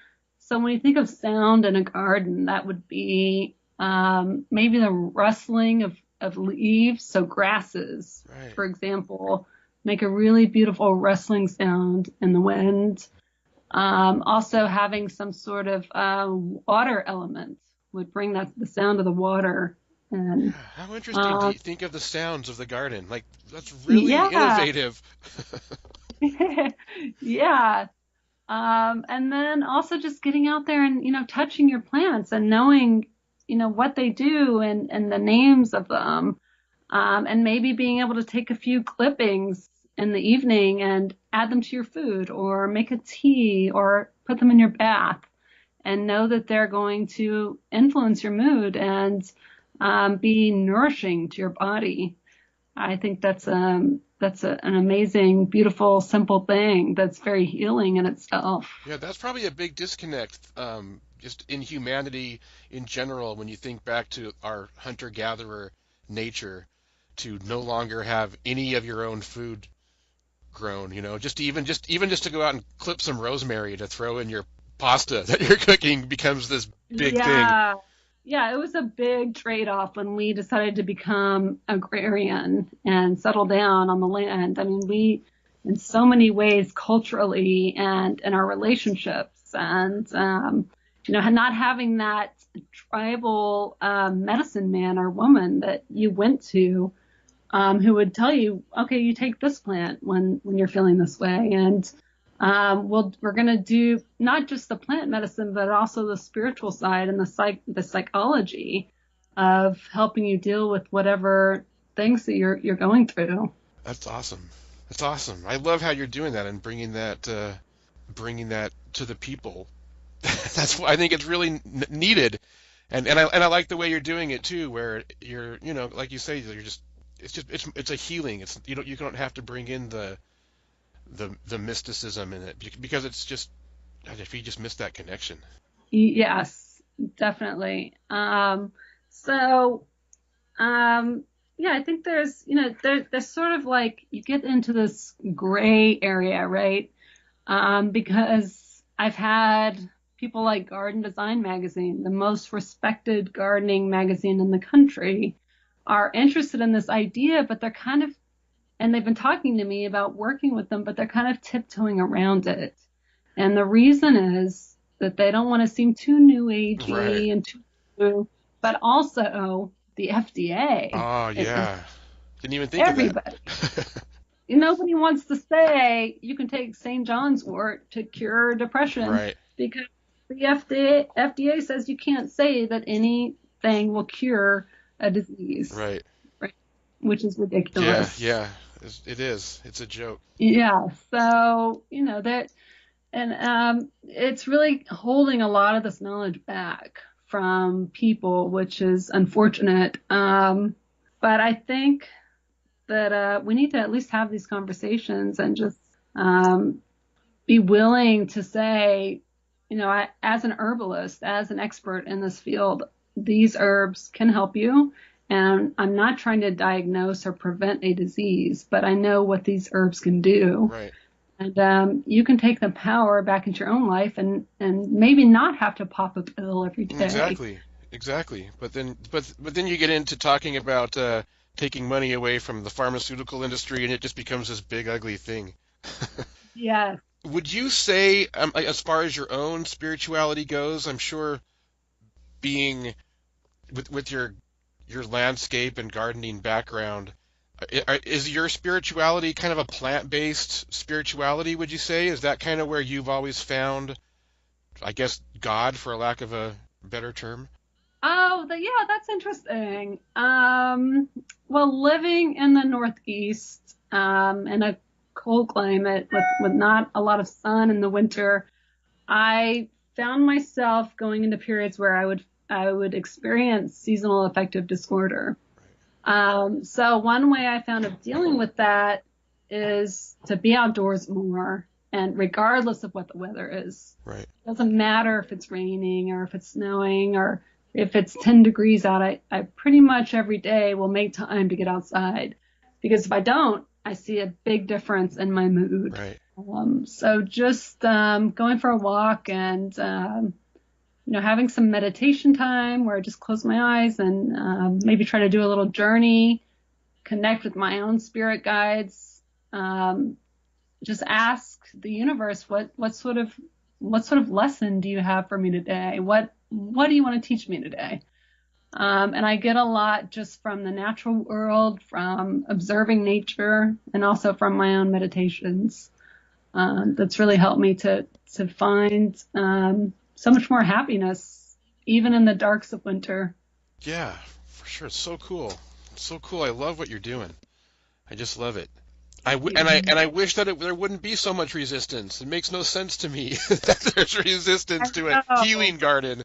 when you think of sound in a garden, that would be maybe the rustling of leaves. So grasses, right. for example, make a really beautiful rustling sound in the wind. Also having some sort of water element would bring the sound of the water. And How interesting do um, you think of the sounds of the garden? Like that's really yeah, innovative. yeah. And then also just getting out there and, touching your plants and knowing, what they do and the names of them. And maybe being able to take a few clippings in the evening and add them to your food or make a tea or put them in your bath and know that they're going to influence your mood and be nourishing to your body. I think an amazing, beautiful, simple thing that's very healing in itself. Yeah, that's probably a big disconnect, just in humanity in general, when you think back to our hunter-gatherer nature, to no longer have any of your own food grown, just to go out and clip some rosemary to throw in your pasta that you're cooking becomes this big thing. Yeah. Yeah, it was a big trade-off when we decided to become agrarian and settle down on the land. I mean, we, in so many ways, culturally and in our relationships, and not having that tribal medicine man or woman that you went to, who would tell you, okay, you take this plant when you're feeling this way, and we're going to do not just the plant medicine, but also the spiritual side and the psychology of helping you deal with whatever things that you're going through. That's awesome. That's awesome. I love how you're doing that and bringing that to the people. That's why I think it's really needed. And I like the way you're doing it too, where you're, like you say, you're just it's a healing. It's you don't have to bring in the mysticism in it because it's just if you just miss that connection. Yes, definitely. So, yeah, I think there's sort of like you get into this gray area, right? Because I've had people like Garden Design Magazine, the most respected gardening magazine in the country, are interested in this idea, but and they've been talking to me about working with them, but they're kind of tiptoeing around it. And the reason is that they don't want to seem too new Right. agey and too new, but also the FDA. Oh yeah. Didn't even think of that. Everybody. Nobody wants to say you can take St. John's wort to cure depression Right. because the FDA says you can't say that anything will cure a disease, Right. right? Which is Yeah, ridiculous. yeah. It is. It's a joke. Yeah. So, that, and it's really holding a lot of this knowledge back from people, which is unfortunate. But I think that we need to at least have these conversations and just be willing to say, as an herbalist, as an expert in this field, these herbs can help you. And I'm not trying to diagnose or prevent a disease, but I know what these herbs can do. Right. And you can take the power back into your own life and maybe not have to pop a pill every day. Exactly. Exactly. But then you get into talking about taking money away from the pharmaceutical industry, and it just becomes this big ugly thing. Yes. Would you say, as far as your own spirituality goes, I'm sure being with your landscape and gardening background, is your spirituality kind of a plant-based spirituality, would you say? Is that kind of where you've always found, I guess, God, for a lack of a better term? Oh, yeah, that's interesting. Well, living in the Northeast, in a cold climate with not a lot of sun in the winter, I found myself going into periods where I would experience seasonal affective disorder. So one way I found of dealing with that is to be outdoors more, and regardless of what the weather is. Right. It doesn't matter if it's raining or if it's snowing or if it's 10 degrees out. I pretty much every day will make time to get outside, because if I don't, I see a big difference in my mood. Right. So just going for a walk and having some meditation time where I just close my eyes and maybe try to do a little journey, connect with my own spirit guides, just ask the universe what sort of lesson do you have for me today? What do you want to teach me today? And I get a lot just from the natural world, from observing nature, and also from my own meditations. That's really helped me to find so much more happiness, even in the darks of winter. Yeah, for sure. It's so cool. It's so cool. I love what you're doing. I just love it. And I wish that there wouldn't be so much resistance. It makes no sense to me that there's resistance to a healing garden.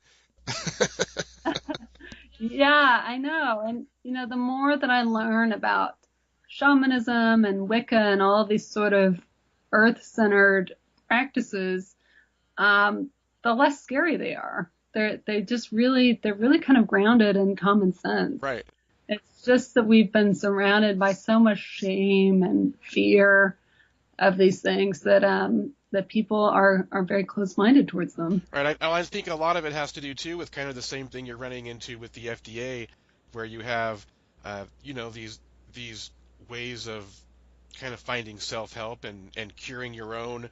Yeah, I know. And, the more that I learn about shamanism and Wicca and all of these sort of earth-centered practices, the less scary they are. They're really kind of grounded in common sense. Right. It's just that we've been surrounded by so much shame and fear of these things that people are very close-minded towards them. Right. I think a lot of it has to do too with kind of the same thing you're running into with the FDA, where you have these ways of kind of finding self-help and curing your own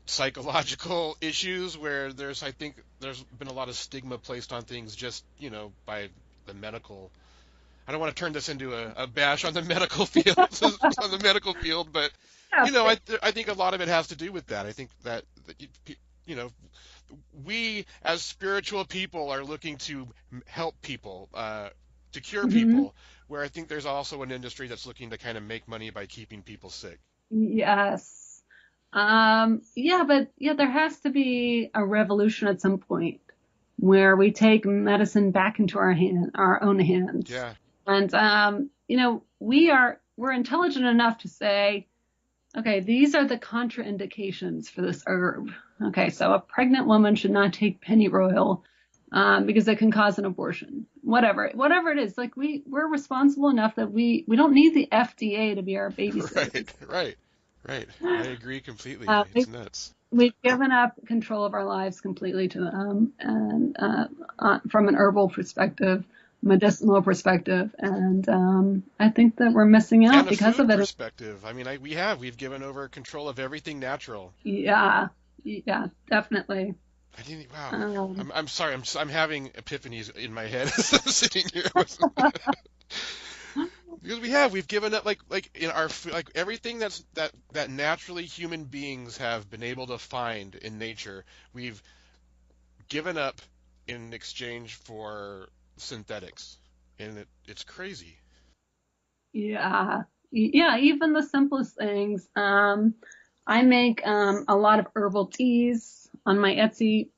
psychological issues, where I think there's been a lot of stigma placed on things just by the medical. I don't want to turn this into a bash on the medical field, but I think a lot of it has to do with that. I think that we as spiritual people are looking to help people, to cure people, where I think there's also an industry that's looking to kind of make money by keeping people sick. Yes. But there has to be a revolution at some point where we take medicine back into our own hands. Yeah. And, we're intelligent enough to say, okay, these are the contraindications for this herb. Okay, so a pregnant woman should not take pennyroyal because it can cause an abortion. Whatever it is, like we're responsible enough that we don't need the FDA to be our babysitter. Right. I agree completely. It's nuts. We've given up control of our lives completely to them, and from an herbal perspective, medicinal perspective, and I think that we're missing out because of it. Perspective. I mean, we've given over control of everything natural. Yeah, definitely. Wow. I'm sorry. I'm having epiphanies in my head as I'm sitting here. Because we've given up like in our everything that naturally human beings have been able to find in nature, we've given up in exchange for synthetics, and it's crazy. Yeah, even the simplest things. I make a lot of herbal teas on my Etsy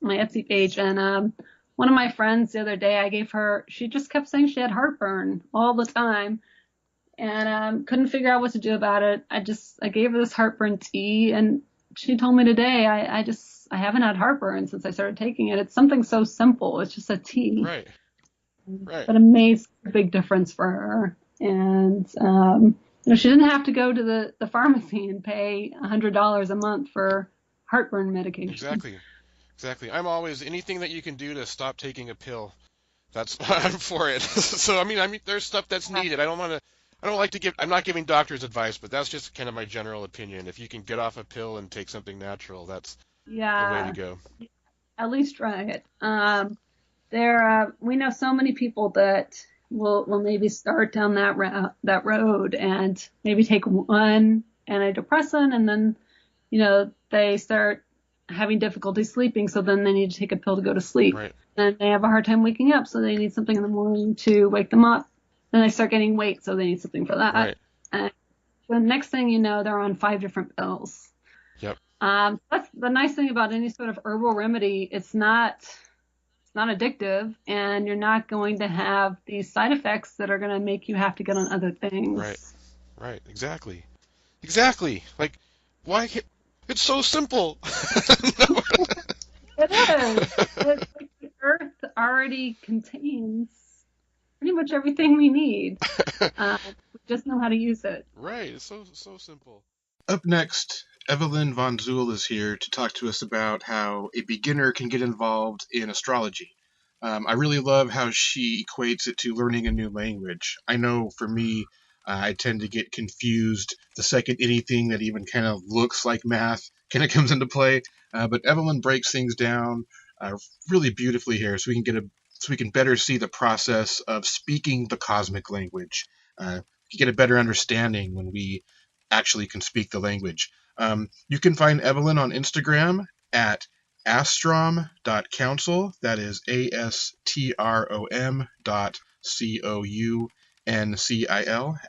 page, and one of my friends the other day, she just kept saying she had heartburn all the time, and couldn't figure out what to do about it. I gave her this heartburn tea, and she told me today, I haven't had heartburn since I started taking it. It's something so simple. It's just a tea. Right. But it made a big difference for her. And, she didn't have to go to the pharmacy and pay $100 a month for heartburn medication. Exactly. I'm always, anything that you can do to stop taking a pill, I'm for it. So, I mean, there's stuff that's needed. I'm not giving doctors advice, but that's just kind of my general opinion. If you can get off a pill and take something natural, that's the way to go. At least try it. We know so many people that will maybe start down that road and maybe take one antidepressant, and then, they start having difficulty sleeping, so then they need to take a pill to go to sleep. Right. Then they have a hard time waking up, so they need something in the morning to wake them up. Then they start getting weight, so they need something for that. Right. And the next thing you know, they're on 5 different pills. Yep. That's the nice thing about any sort of herbal remedy. It's not addictive, and you're not going to have these side effects that are going to make you have to get on other things. Right. Right. Exactly. Like, why can't... It's so simple. It is. It's like the earth already contains pretty much everything we need. We just know how to use it. Right. It's so simple. Up next, Evelyn Von Zuel is here to talk to us about how a beginner can get involved in astrology. I really love how she equates it to learning a new language. I know for me, I tend to get confused the second anything that even kind of looks like math kind of comes into play. But Evelyn breaks things down really beautifully here, so we can better see the process of speaking the cosmic language. You get a better understanding when we actually can speak the language. You can find Evelyn on Instagram at astrom.council. That is ASTROM.COUNCIL,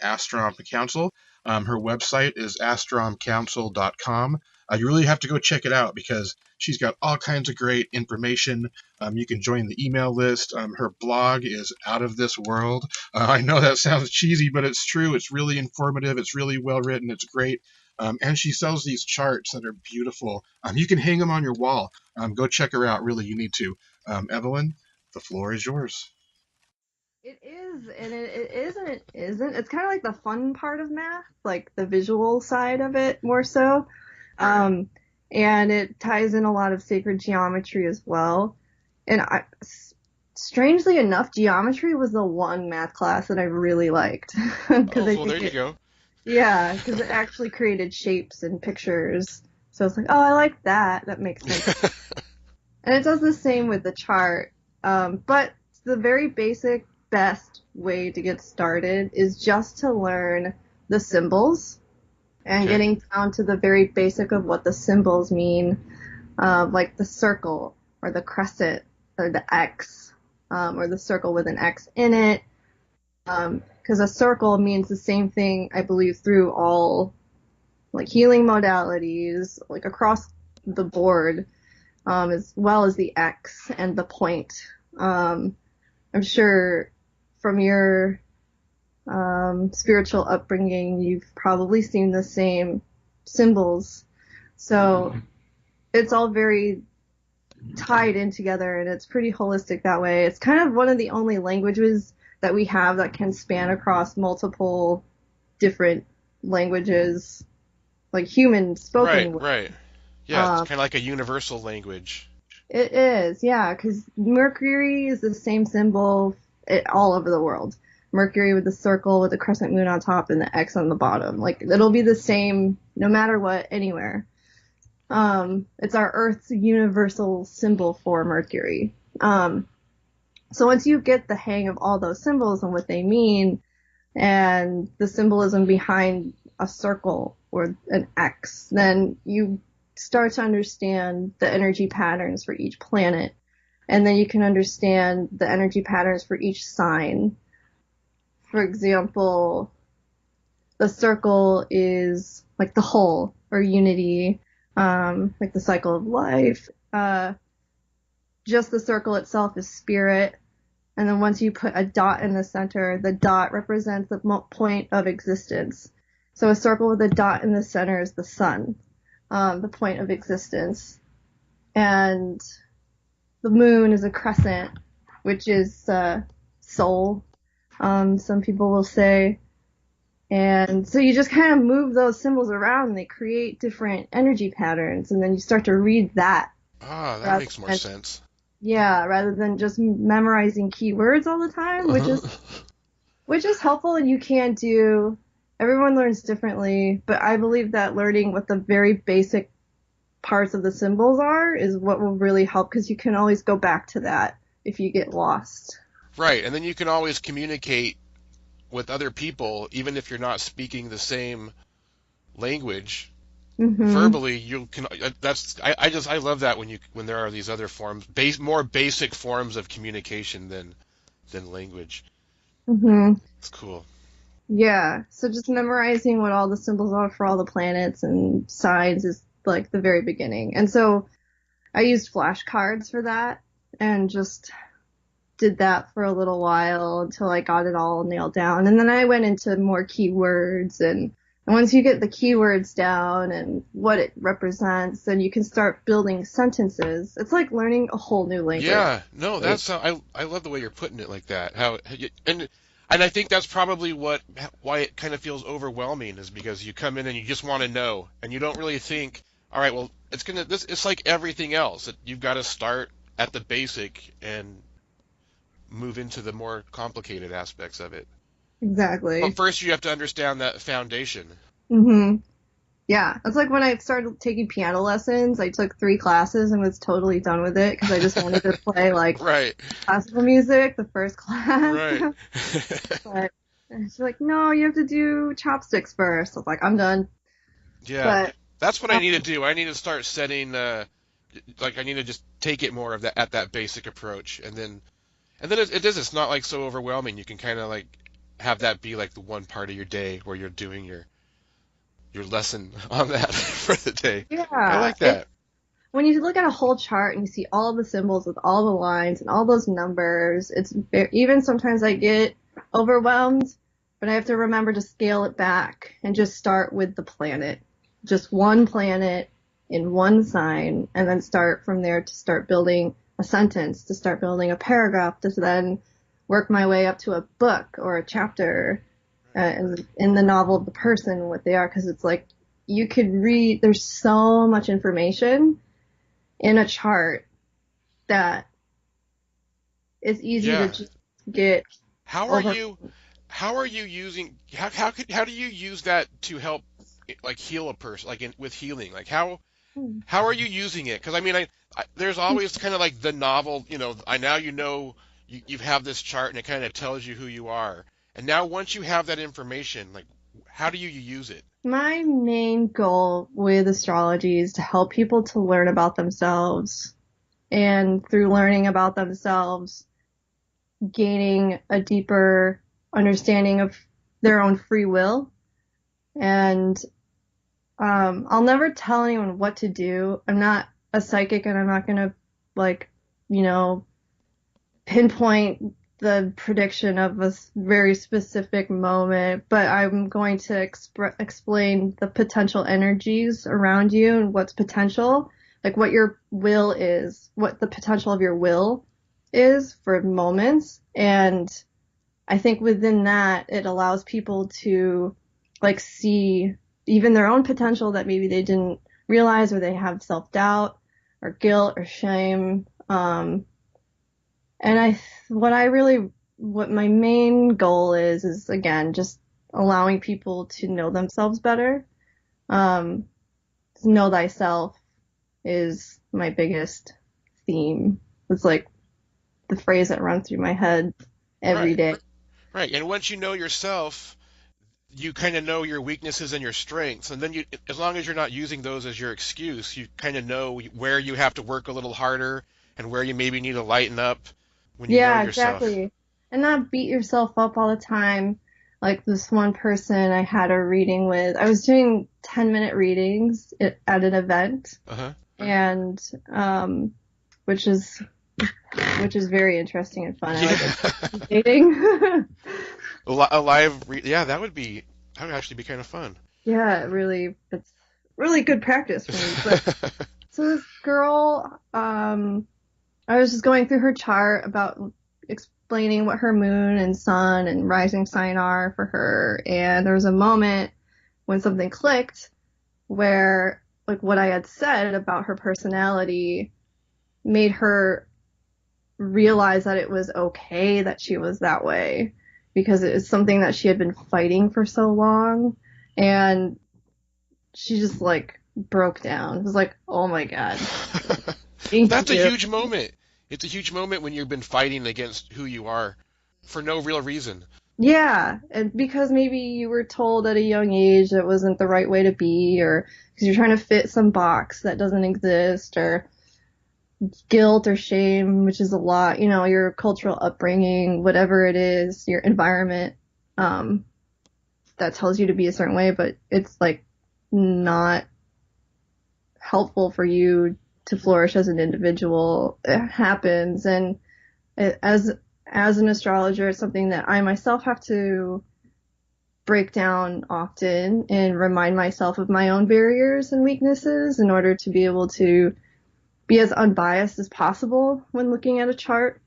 Astrom Council. Her website is astromcouncil.com. You really have to go check it out because she's got all kinds of great information. You can join the email list. Her blog is out of this world. I know that sounds cheesy, but it's true. It's really informative. It's really well written. It's great. And she sells these charts that are beautiful. You can hang them on your wall. Go check her out. Really, you need to. Evelyn, the floor is yours. It is, and it is and it isn't. It's kind of like the fun part of math, like the visual side of it more so. And it ties in a lot of sacred geometry as well. And strangely enough, geometry was the one math class that I really liked. There you go. Yeah, because it actually created shapes and pictures. So it's like, oh, I like that. That makes sense. And it does the same with the chart. But the very basic, best way to get started is just to learn the symbols and getting down to the very basic of what the symbols mean, like the circle or the crescent or the X, or the circle with an X in it. Because a circle means the same thing, I believe, through all like healing modalities, like across the board, as well as the X and the point. I'm sure from your spiritual upbringing, you've probably seen the same symbols. So it's all very tied in together, and it's pretty holistic that way. It's kind of one of the only languages that we have that can span across multiple different languages, like human spoken. Right. Yeah, it's kind of like a universal language. It is, yeah, because Mercury is the same symbol all over the world. Mercury with the circle with the crescent moon on top and the X on the bottom. Like, it'll be the same no matter what, anywhere. It's our Earth's universal symbol for Mercury. So once you get the hang of all those symbols and what they mean, and the symbolism behind a circle or an X, then you start to understand the energy patterns for each planet. And then you can understand the energy patterns for each sign. For example, the circle is like the whole or unity, like the cycle of life. Just the circle itself is spirit. And then once you put a dot in the center, the dot represents the point of existence. So a circle with a dot in the center is the sun, the point of existence. And the moon is a crescent, which is soul, some people will say. And so you just kind of move those symbols around and they create different energy patterns, and then you start to read that. Ah, that makes more sense. Yeah, rather than just memorizing keywords all the time, which is helpful, and you can do. Everyone learns differently, but I believe that learning what the very basic parts of the symbols is what will really help, because you can always go back to that if you get lost. Right, and then you can always communicate with other people, even if you're not speaking the same language. Verbally, you can. I love that when there are these other forms, more basic forms of communication than language. It's cool. Yeah, so just memorizing what all the symbols are for all the planets and signs is like the very beginning. And so I used flashcards for that and just did that for a little while until I got it all nailed down. And then I went into more keywords, and once you get the keywords down and what it represents, then you can start building sentences. It's like learning a whole new language. Yeah, no, that's how I love the way you're putting it like that. And I think that's probably why it kind of feels overwhelming, is because you come in and you just want to know, and you don't really think, all right, well, it's like everything else. You've got to start at the basic and move into the more complicated aspects of it. Exactly. But first you have to understand that foundation. Yeah, it's like when I started taking piano lessons, I took 3 classes and was totally done with it because I just wanted to play like right. classical music the first class. Right. But she's like, no, you have to do chopsticks first. I was like, I'm done. Yeah, but, that's what I need to do. I need to start setting, I need to just take it more of that at that basic approach, and then it's not like so overwhelming. You can kind of like have that be like the one part of your day where you're doing your lesson on that for the day. Yeah, I like that. When you look at a whole chart and you see all the symbols with all the lines and all those numbers, even sometimes I get overwhelmed, but I have to remember to scale it back and just start with the planet. Just one planet in one sign, and then start from there to start building a sentence, to start building a paragraph, to then work my way up to a book or a chapter in the novel of the person, what they are, because it's like you could read, there's so much information in a chart that it's easy to just get how are you using how do you use that to help like heal a person, like with healing, like how are you using it? Because I mean, I there's always kind of like the novel, you have this chart and it kind of tells you who you are. And now once you have that information, like how do you use it? My main goal with astrology is to help people to learn about themselves, and through learning about themselves, gaining a deeper understanding of their own free will. And I'll never tell anyone what to do. I'm not a psychic, and I'm not going to pinpoint the prediction of a very specific moment, but I'm going to explain the potential energies around you and what's potential, like what your will is, what the potential of your will is for moments. And I think within that, it allows people to like see even their own potential that maybe they didn't realize, or they have self-doubt or guilt or shame. And what my main goal is again, just allowing people to know themselves better. To know thyself is my biggest theme. It's like the phrase that runs through my head every day. Right. And once you know yourself, you kind of know your weaknesses and your strengths. And then as long as you're not using those as your excuse, you kind of know where you have to work a little harder and where you maybe need to lighten up. When you know yourself. Exactly. And not beat yourself up all the time. Like this one person I had a reading with, I was doing 10-minute readings at an event. And, which is very interesting and fun. I like dating. A live, that would actually be kind of fun. Yeah, it's really good practice for me. But, so this girl, I was just going through her chart about explaining what her moon and sun and rising sign are for her. And there was a moment when something clicked where like what I had said about her personality made her realize that it was okay that she was that way, because it was something that she had been fighting for so long. And she just like broke down. It was like, oh my God. That's a huge moment. It's a huge moment when you've been fighting against who you are for no real reason. Yeah, and because maybe you were told at a young age that wasn't the right way to be, or because you're trying to fit some box that doesn't exist, or guilt or shame, which is a lot, your cultural upbringing, whatever it is, your environment, that tells you to be a certain way, but it's like not helpful for you to flourish as an individual. It happens. And as an astrologer, it's something that I myself have to break down often and remind myself of my own barriers and weaknesses in order to be able to be as unbiased as possible when looking at a chart.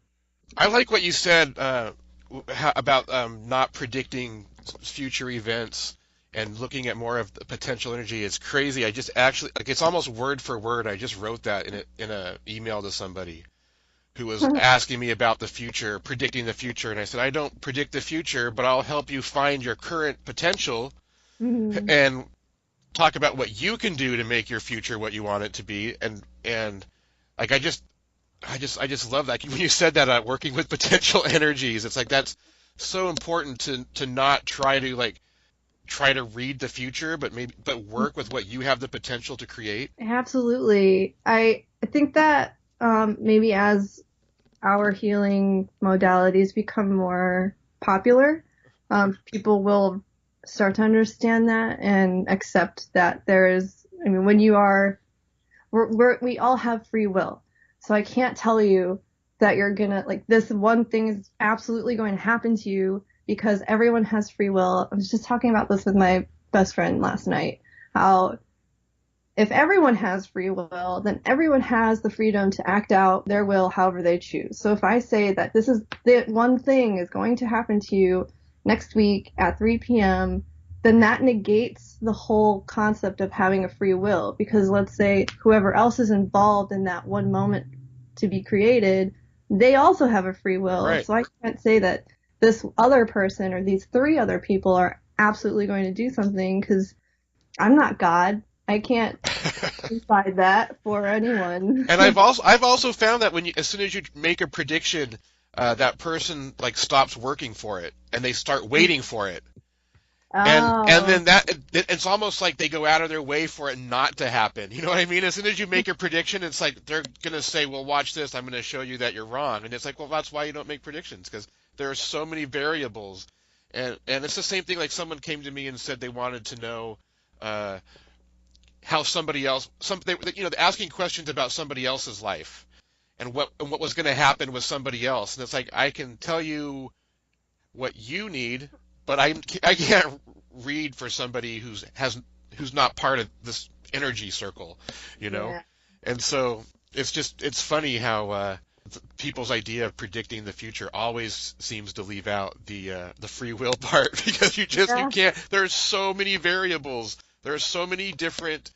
I like what you said about not predicting future events and looking at more of the potential energy. It's crazy. I just actually, like, it's almost word for word. I just wrote that in a email to somebody who was asking me about the future, predicting the future, and I said, I don't predict the future, but I'll help you find your current potential and talk about what you can do to make your future what you want it to be. And like I just love that when you said that, working with potential energies. It's like that's so important to not try to read the future, but work with what you have the potential to create. Absolutely. I think that maybe as our healing modalities become more popular, people will start to understand that and accept that when you are, we all have free will. So I can't tell you that you're gonna, like, this one thing is absolutely going to happen to you, because everyone has free will. I was just talking about this with my best friend last night, how if everyone has free will, then everyone has the freedom to act out their will however they choose. So if I say that that one thing is going to happen to you next week at 3 p.m., then that negates the whole concept of having a free will, because let's say whoever else is involved in that one moment to be created, they also have a free will. Right. So I can't say that this other person or these 3 other people are absolutely going to do something, because I'm not God. I can't decide that for anyone. And I've also found that as soon as you make a prediction, that person like stops working for it and they start waiting for it. And then it's almost like they go out of their way for it not to happen. You know what I mean? As soon as you make a prediction, it's like they're going to say, well, watch this. I'm going to show you that you're wrong. And it's like, well, that's why you don't make predictions, because there are so many variables. And it's the same thing, like someone came to me and said they wanted to know how somebody else, asking questions about somebody else's life and what was going to happen with somebody else. And it's like, I can tell you what you need, but I can't read for somebody who's not part of this energy circle, Yeah. And so it's funny how people's idea of predicting the future always seems to leave out the free will part, because you can't. There's so many variables. There are so many different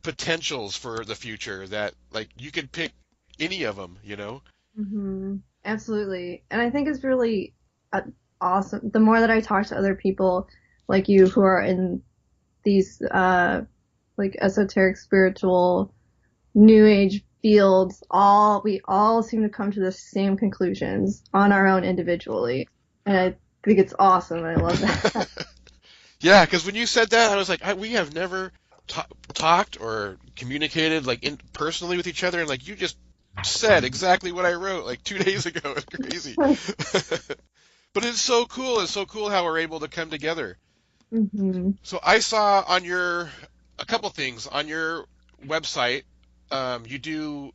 potentials for the future that, like, you could pick any of them, Mm-hmm. Absolutely. And I think it's really awesome. The more that I talk to other people like you who are in these like esoteric, spiritual, new age fields, we all seem to come to the same conclusions on our own individually. And I think it's awesome. I love that. Yeah, because when you said that, I was like, we have never talked or communicated like personally with each other, and like you just said exactly what I wrote like 2 days ago. It's crazy. But it's so cool. It's so cool how we're able to come together. Mm-hmm. So I saw a couple things on your website. You do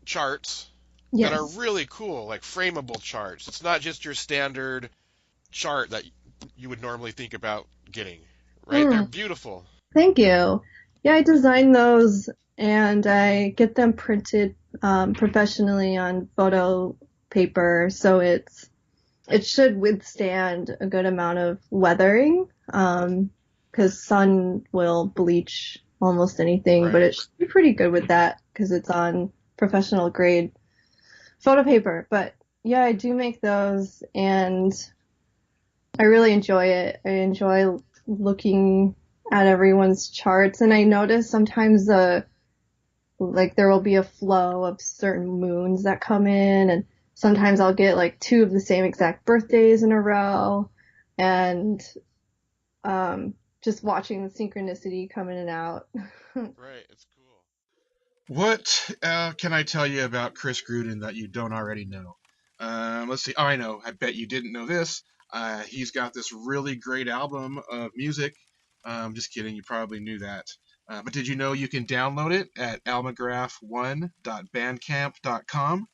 charts Yes. that are really cool, like frameable charts. It's not just your standard chart that you would normally think about getting, right? They're beautiful. Thank you. Yeah, I design those and I get them printed professionally on photo paper, so it should withstand a good amount of weathering, because sun will bleach almost anything, Right. but it should be pretty good with that because it's on professional grade photo paper. But yeah, I do make those and I really enjoy it. I enjoy looking at everyone's charts, and I notice sometimes like there will be a flow of certain moons that come in, and sometimes I'll get like 2 of the same exact birthdays in a row, and just watching the synchronicity come in and out. Right, it's cool. What can I tell you about Chris Gruden that you don't already know? Let's see. Oh, I know. I bet you didn't know this. He's got this really great album of music. Just kidding. You probably knew that. But did you know you can download it at almagraph1.bandcamp.com?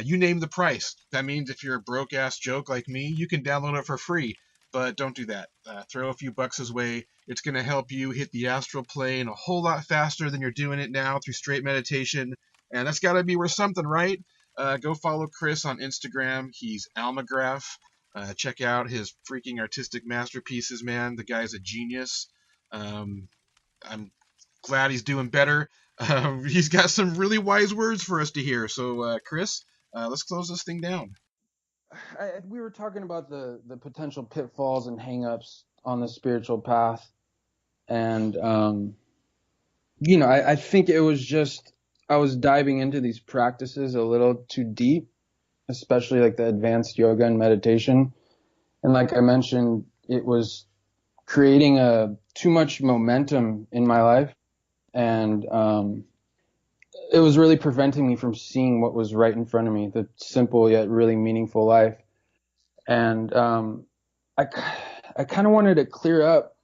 You name the price. That means if you're a broke ass joke like me, you can download it for free. But don't do that. Throw a few bucks his way. It's going to help you hit the astral plane a whole lot faster than you're doing it now through straight meditation. And that's got to be worth something, right? Go follow Chris on Instagram. He's Almagraph. Check out his freaking artistic masterpieces, man. The guy's a genius. I'm glad he's doing better. He's got some really wise words for us to hear. So, Chris, let's close this thing down. We were talking about the potential pitfalls and hangups on the spiritual path. And, I think it was just, I was diving into these practices a little too deep, especially like the advanced yoga and meditation. And like I mentioned, it was creating too much momentum in my life. And, it was really preventing me from seeing what was right in front of me, the simple yet really meaningful life. And, I kind of wanted to clear up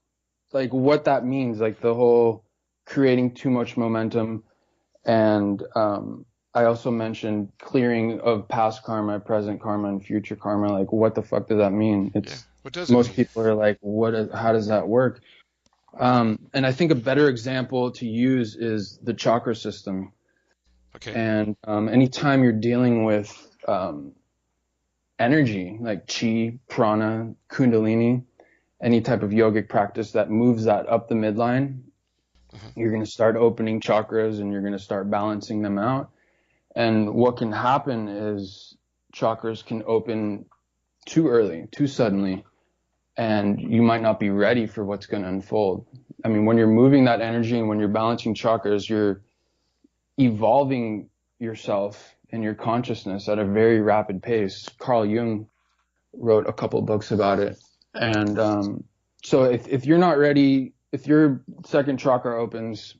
like what that means, like the whole creating too much momentum. And I also mentioned clearing of past karma, present karma, and future karma. Like, what the fuck does that mean? What does it most mean? people are like, how does that work? And I think a better example to use is the chakra system. Okay. And anytime you're dealing with energy, like chi, prana, kundalini, any type of yogic practice that moves that up the midline, you're going to start opening chakras and you're going to start balancing them out. And what can happen is chakras can open too early, too suddenly, and you might not be ready for what's going to unfold. I mean, when you're moving that energy and when you're balancing chakras, you're evolving yourself and your consciousness at a very rapid pace. Carl Jung wrote a couple books about it. And so if you're not ready, if your second chakra opens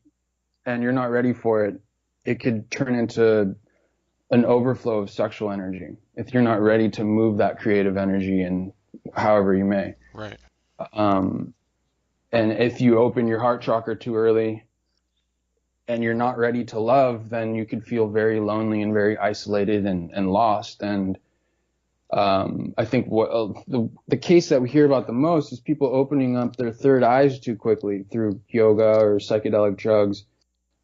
and you're not ready for it, it could turn into an overflow of sexual energy if you're not ready to move that creative energy in however you may. Right. And if you open your heart chakra too early and you're not ready to love, then you could feel very lonely and very isolated and lost. And I think what the case that we hear about the most is people opening up their third eyes too quickly through yoga or psychedelic drugs.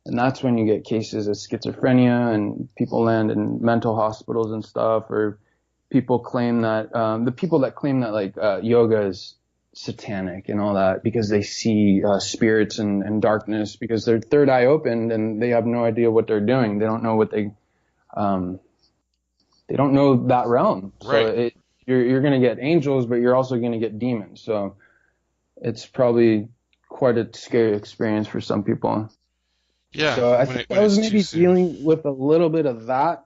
And that's when you get cases of schizophrenia and people land in mental hospitals and stuff, or people claim that, the people that claim that like, yoga is satanic and all that because they see, spirits and darkness because their third eye opened and they have no idea what they're doing. They don't know what they don't know that realm. Right. So you're going to get angels, but you're also going to get demons. So it's probably quite a scary experience for some people. Yeah. So I think I was maybe dealing with a little bit of that.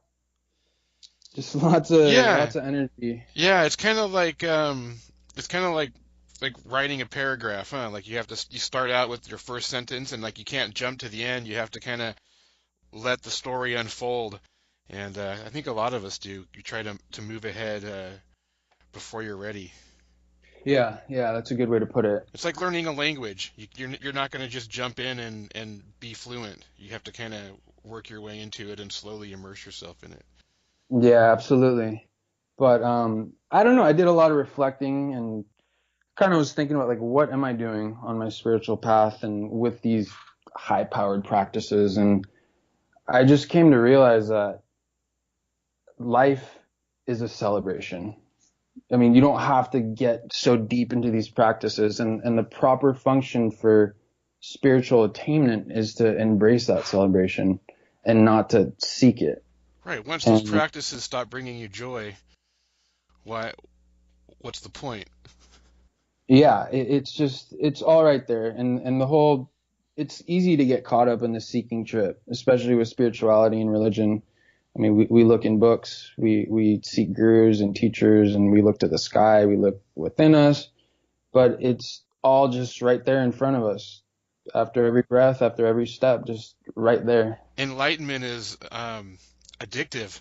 Just lots of energy. Yeah, it's kind of like writing a paragraph, huh? Like you start out with your first sentence and like you can't jump to the end. You have to kind of let the story unfold. And I think a lot of us do. You try to move ahead before you're ready. Yeah, that's a good way to put it. It's like learning a language. You're not going to just jump in and be fluent. You have to kind of work your way into it and slowly immerse yourself in it. Yeah, absolutely. But I don't know. I did a lot of reflecting and kind of was thinking about like, what am I doing on my spiritual path and with these high-powered practices? And I just came to realize that life is a celebration. I mean, you don't have to get so deep into these practices, and the proper function for spiritual attainment is to embrace that celebration and not to seek it. Right. Once those practices stop bringing you joy, what's the point? Yeah, it's all right there. And the whole, it's easy to get caught up in the seeking trip, especially with spirituality and religion. I mean, we look in books, we seek gurus and teachers, and we look to the sky, we look within us, but it's all just right there in front of us. After every breath, after every step, just right there. Enlightenment is addictive.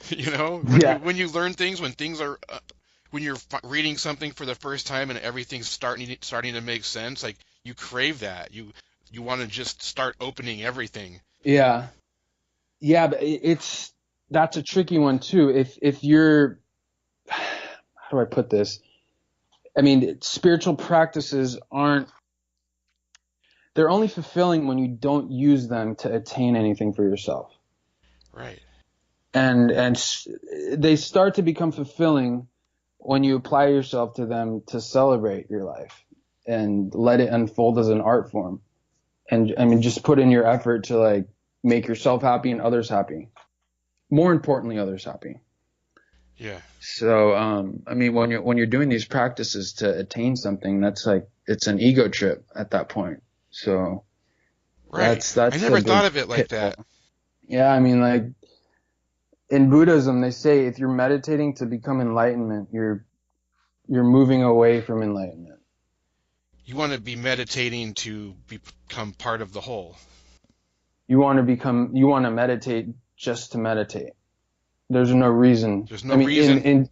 You know, Yeah. when you learn things, when things are when you're reading something for the first time and everything's starting to make sense, like you crave that. You want to just start opening everything. Yeah. Yeah, but that's a tricky one too. If you're, how do I put this? I mean, spiritual practices they're only fulfilling when you don't use them to attain anything for yourself. Right. And they start to become fulfilling when you apply yourself to them to celebrate your life and let it unfold as an art form. And I mean, just put in your effort to like make yourself happy and others happy. More importantly, others happy. Yeah. So, I mean, when you're doing these practices to attain something, that's like, it's an ego trip at that point. So Right. that's I never thought of it like that. Yeah. I mean, like in Buddhism, they say if you're meditating to become enlightenment, you're moving away from enlightenment. You want to be meditating to become part of the whole. You want to meditate just to meditate. There's no reason. There's no reason.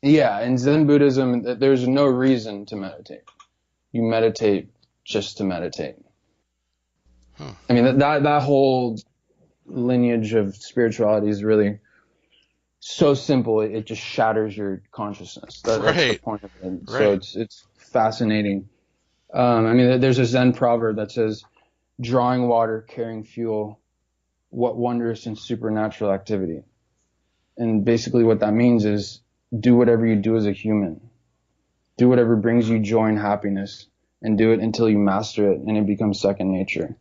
In Zen Buddhism, there's no reason to meditate. You meditate just to meditate. Huh. I mean, that whole lineage of spirituality is really so simple. It just shatters your consciousness. That's the point of it. Right. So it's fascinating. I mean, there's a Zen proverb that says, drawing water, carrying fuel, what wondrous and supernatural activity. And basically what that means is do whatever you do as a human. Do whatever brings you joy and happiness, and do it until you master it and it becomes second nature.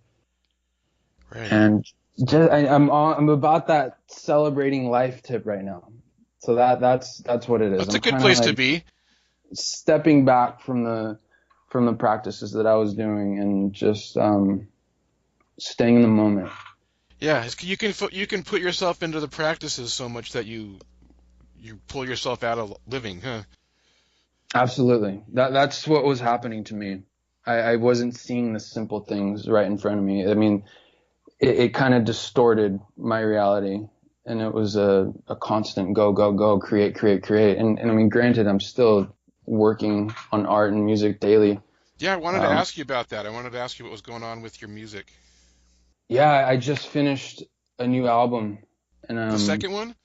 Right. And I'm about that celebrating life tip right now. So that's what it is. That's a good place to be. Stepping back from the practices that I was doing and just staying in the moment. Yeah, you can put yourself into the practices so much that you pull yourself out of living, huh? Absolutely. That's what was happening to me. I wasn't seeing the simple things right in front of me. I mean, it kind of distorted my reality, and it was a constant go, create. And I mean, granted, I'm still working on art and music daily. Yeah, I wanted to ask you about that. I wanted to ask you what was going on with your music. Yeah, I just finished a new album. And the second one?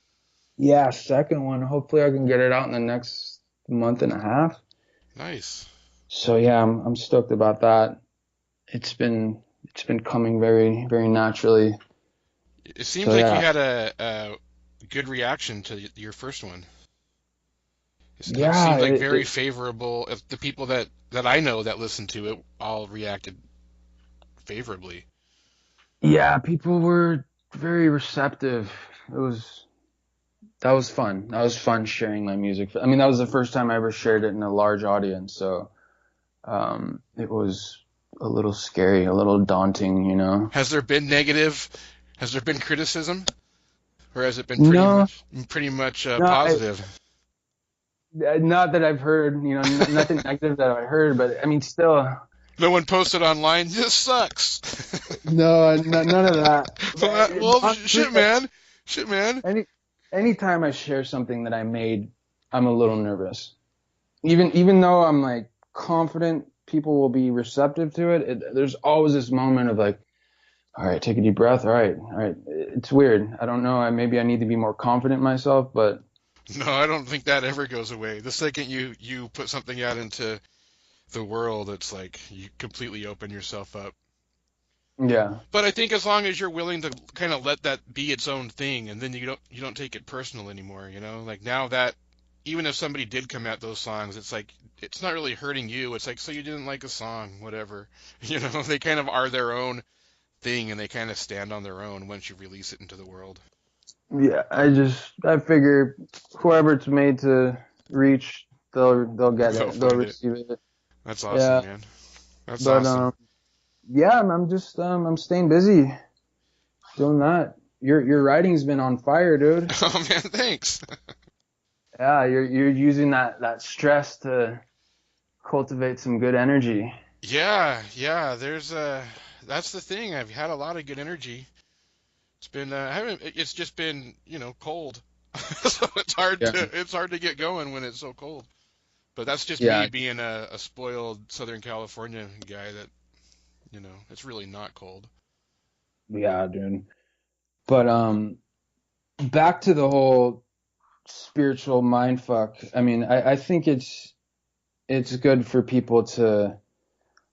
Yeah, second one. Hopefully I can get it out in the next month and a half. Nice. So yeah, I'm stoked about that. It's been coming very, very naturally. It seems like you had a good reaction to your first one. It seems like very favorable. The people that I know that listened to it all reacted favorably. Yeah, people were very receptive. That was fun. That was fun sharing my music. I mean, that was the first time I ever shared it in a large audience, so it was a little scary, a little daunting, you know. Has there been criticism? Or has it been pretty much positive? Not that I've heard, you know, nothing negative that I heard, but I mean, still. No one posted online, this sucks. No, none of that. Well, shit, man. Anytime I share something that I made, I'm a little nervous. Even though I'm like confident people will be receptive to it, there's always this moment of like, all right, take a deep breath. All right. It's weird. I don't know. Maybe I need to be more confident in myself, but. No, I don't think that ever goes away. The second you put something out into the world, it's like you completely open yourself up. Yeah. But I think as long as you're willing to kind of let that be its own thing, and then you don't take it personal anymore, you know? Like now that even if somebody did come at those songs, it's like it's not really hurting you. It's like, so you didn't like a song, whatever. You know, they kind of are their own thing, and they kind of stand on their own once you release it into the world. Yeah, I figure whoever it's made to reach, they'll get it. They'll receive it. That's awesome, man. That's awesome. Yeah, I'm staying busy doing that. Your writing's been on fire, dude. Oh man, thanks. Yeah, you're using that stress to cultivate some good energy. Yeah, yeah. That's the thing. I've had a lot of good energy. It's been I haven't. It's just been cold, so Yeah. it's hard to get going when it's so cold. But that's just me Yeah. being a spoiled Southern California guy that it's really not cold. Yeah, dude. But back to the whole spiritual mind fuck. I mean, I think it's good for people to,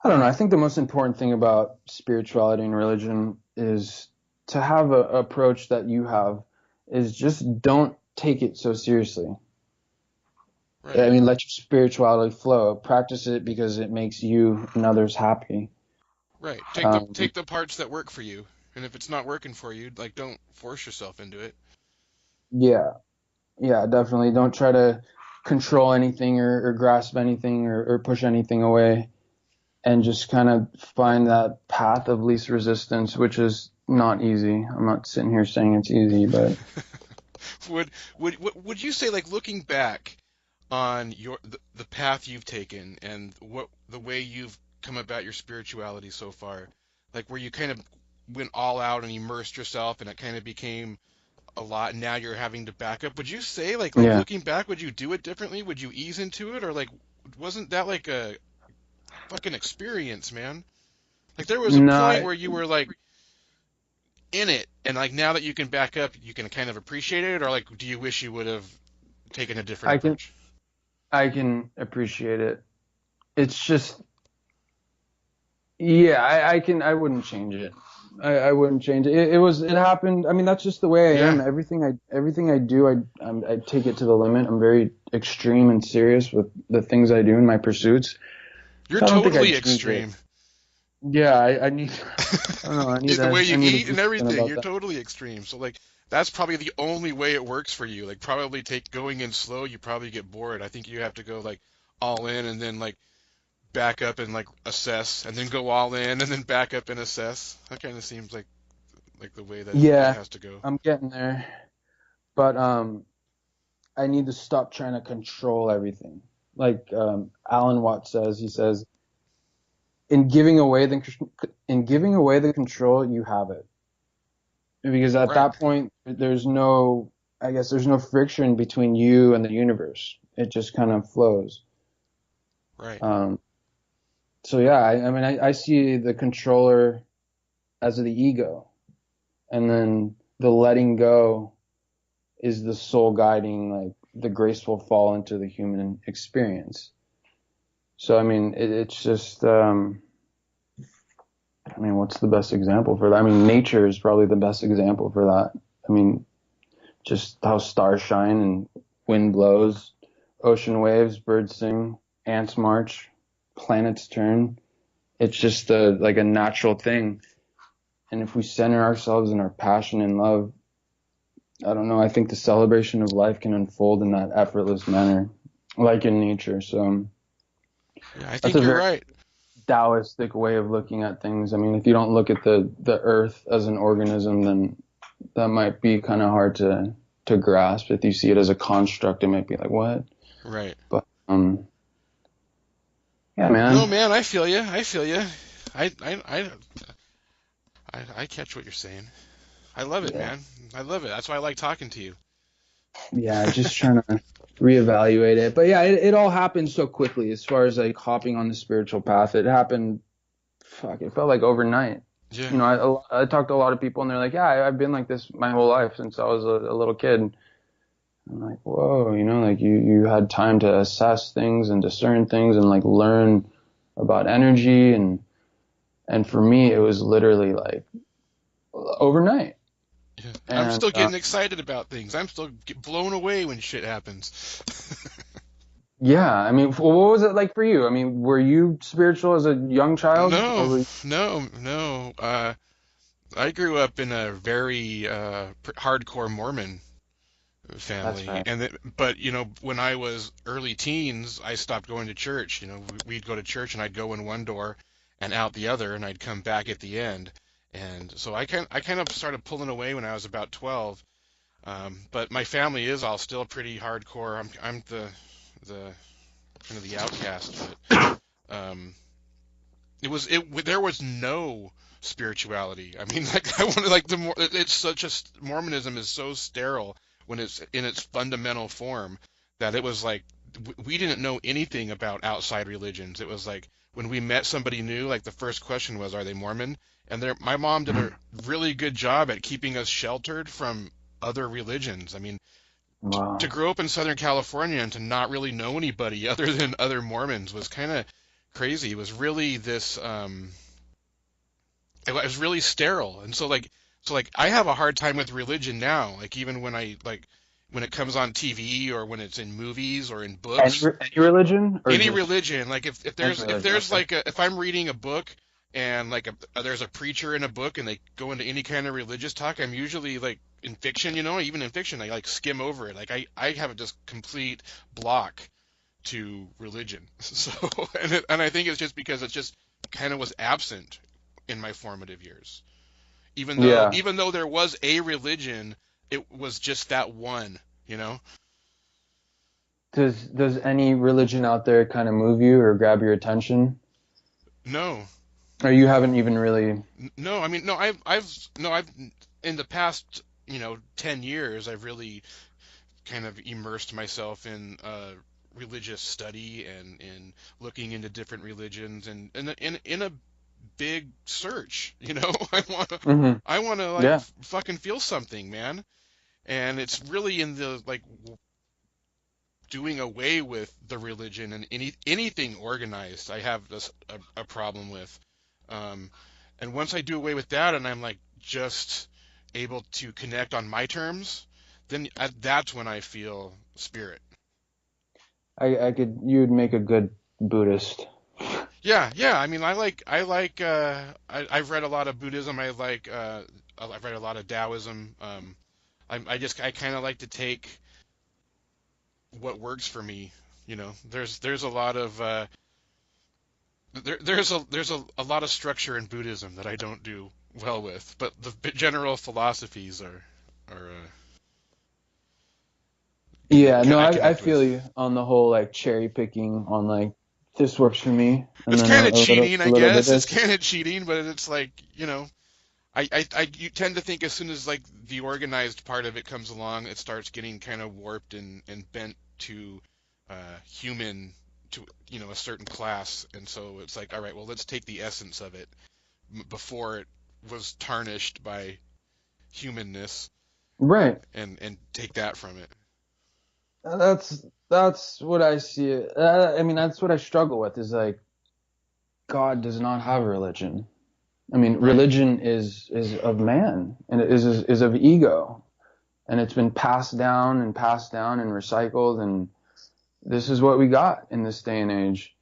I don't know, I think the most important thing about spirituality and religion is to have a approach that you have is just don't take it so seriously. I Right, mean, let your spirituality flow. Practice it because it makes you and others happy. right. Um, Take the parts that work for you, and if it's not working for you, like don't force yourself into it. yeah, yeah, definitely. Don't try to control anything or grasp anything or push anything away, and just kind of find that path of least resistance, which is not easy. I'm not sitting here saying it's easy, but Would would you say, like, looking back on the path you've taken and what the way you've come about your spirituality so far, like where you kind of went all out and immersed yourself and it kind of became a lot and now you're having to back up. Would you say, like yeah. looking back, would you do it differently? Would you ease into it, or like wasn't that like a fucking experience, man? Like there was a No, point where you were like in it, and like now that you can back up, you can kind of appreciate it, or like do you wish you would have taken a different I can approach? appreciate it. It's just, yeah, I wouldn't change it. I wouldn't change it. It happened. I mean, that's just the way I Yeah, am. Everything I do, I take it to the limit. I'm very extreme and serious with the things I do in my pursuits. you're So I don't think totally I'd change it. extreme. Yeah, I need, I don't know, The way I you need to eat do and something everything, about you're that. totally extreme. So like that's probably the only way it works for you. Like probably take going in slow, you probably get bored. I think you have to go like all in and then like back up and like assess and then go all in and then back up and assess. That kind of seems like the way that it Yeah, has to go. I'm getting there, but I need to stop trying to control everything. Like Alan Watts says, he says, in giving away the control, you have it. Because at Right, that point, I guess there's no friction between you and the universe. It just kind of flows. right. Um, so yeah, I mean, I see the controller as the ego, and then the letting go is the soul guiding, like the graceful fall into the human experience. So I mean, it's just, I mean, what's the best example for that? I mean, nature is probably the best example for that. I mean, just how stars shine and wind blows, ocean waves, birds sing, ants march, planets turn. It's just like a natural thing. And if we center ourselves in our passion and love, I don't know, I think the celebration of life can unfold in that effortless manner, like in nature. So Yeah, I that's think a you're very right. Taoistic way of looking at things. I mean, if you don't look at the earth as an organism, then that might be kind of hard to grasp. If you see it as a construct, it might be like, what? Right. But yeah, No, man. man, I feel you. I feel you. I I I I catch what you're saying. I love it, Yeah, man. I love it. That's why I like talking to you. yeah, just trying to reevaluate it. But yeah, it all happened so quickly as far as like hopping on the spiritual path. It happened, fuck, it felt like overnight. Yeah. You know, I talked to a lot of people and they're like, yeah, I've been like this my whole life since I was a little kid. I'm like, whoa, you know, like you had time to assess things and discern things and like learn about energy and for me it was literally like overnight. Yeah. I'm And still getting excited about things. I'm still get blown away when shit happens. yeah, I mean, what was it like for you? I mean, were you spiritual as a young child or No, were you, no. I grew up in a very hardcore Mormon that's family, right. and but when I was early teens, I stopped going to church. We'd go to church, and I'd go in one door and out the other, and I'd come back at the end. And so I kind of started pulling away when I was about 12. But my family is all still pretty hardcore. I'm the kind of the outcast. But there was no spirituality. I mean, like I wanted like the more it's such a Mormonism is so sterile when it's in its fundamental form that it was like we didn't know anything about outside religions. It was like when we met somebody new, like the first question was, "Are they Mormon?" And my mom did a really good job at keeping us sheltered from other religions. I mean, Wow. to grow up in Southern California and to not really know anybody other than other Mormons was kind of crazy. It was really this it was really sterile. And so like I have a hard time with religion now. Like even when it comes on TV or when it's in movies or in books, Any religion or any just religion. Like if any there's religion? Okay. like if I'm reading a book and like there's a preacher in a book and they go into any kind of religious talk, I'm usually like in fiction, even in fiction, I like skim over it. Like I have a just complete block to religion. So and I think it's just because it just kind of was absent in my formative years. Yeah. Even though there was a religion, it was just that one, you know? Does any religion out there kind of move you or grab your attention? No. Or you haven't even really? No, I mean, no, I've in the past, 10 years, I've really kind of immersed myself in religious study and in looking into different religions and in a big search, Hmm. I want to like Yeah. fucking feel something, man. And it's really in the like doing away with the religion and anything organized. I have a problem with. And once I do away with that and I'm like just able to connect on my terms, then that's when I feel spirit. You would make a good Buddhist. Yeah, yeah. I mean, I've read a lot of Buddhism. I've read a lot of Taoism. I kind of like to take what works for me. There's a lot of there's a lot of structure in Buddhism that I don't do well with, but the general philosophies are Yeah, no, I I connect feel with. you on the whole like cherry picking on like this works for me, and It's then kind of cheating, a I little bit guess. It's this. kind of cheating, but it's like, you tend to think as soon as like the organized part of it comes along, it starts getting kind of warped and bent to human to a certain class, and so it's like, all right, well, let's take the essence of it before it was tarnished by humanness Right. and take that from it. That's what I see. I mean, that's what I struggle with is like God does not have a religion. I mean, Right. religion is of man and it is of ego, and it's been passed down and passed down and recycled, and this is what we got in this day and age.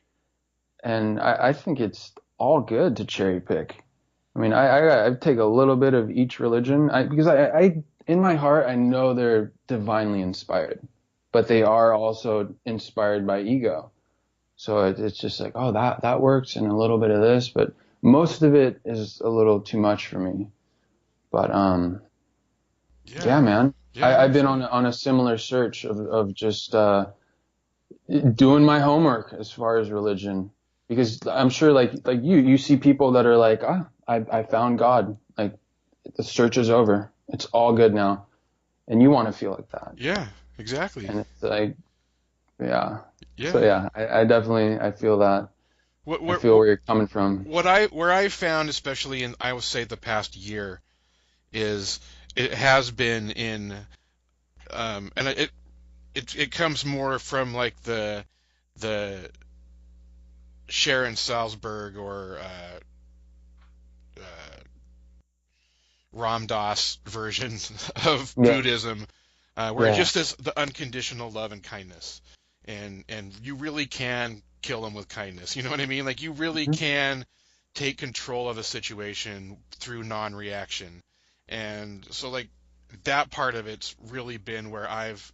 And I think it's all good to cherry pick. I mean, I take a little bit of each religion because I in my heart I know they're divinely inspired, but they are also inspired by ego. So it's just like, oh, that works, and a little bit of this, but most of it is a little too much for me. But yeah, Yeah. man, Yeah, I've been absolutely. on a similar search of just doing my homework as far as religion, because I'm sure like you see people that are like, I found God, like the search is over, it's all good now, and you want to feel like that, Yeah, exactly. and it's like, yeah. So Yeah. yeah, I definitely I feel that. What, I what, feel where you're coming from. where I found, especially in, I would say, the past year, is it has been in, and it comes more from like the Sharon Salzberg or Ram Dass version of Yeah, Buddhism, where it yeah. just is the unconditional love and kindness, and you really can kill them with kindness. You know what I mean? Like you really Mhm. can take control of a situation through non-reaction, and so like that part of it's really been where I've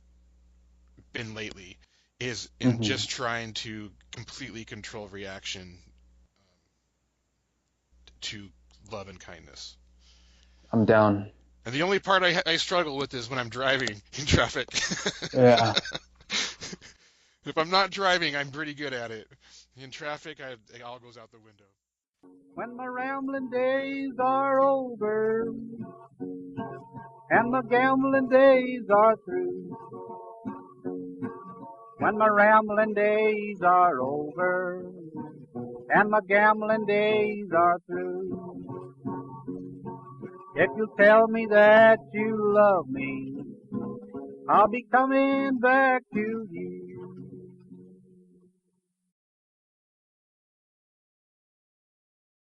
been lately, is in Mhm. just trying to completely control reaction to love and kindness. I'm down. And the only part I struggle with is when I'm driving in traffic. Yeah. If I'm not driving, I'm pretty good at it. In traffic, it all goes out the window. When my rambling days are over and my gambling days are through, when my rambling days are over and my gambling days are through, if you tell me that you love me, I'll be coming back to you.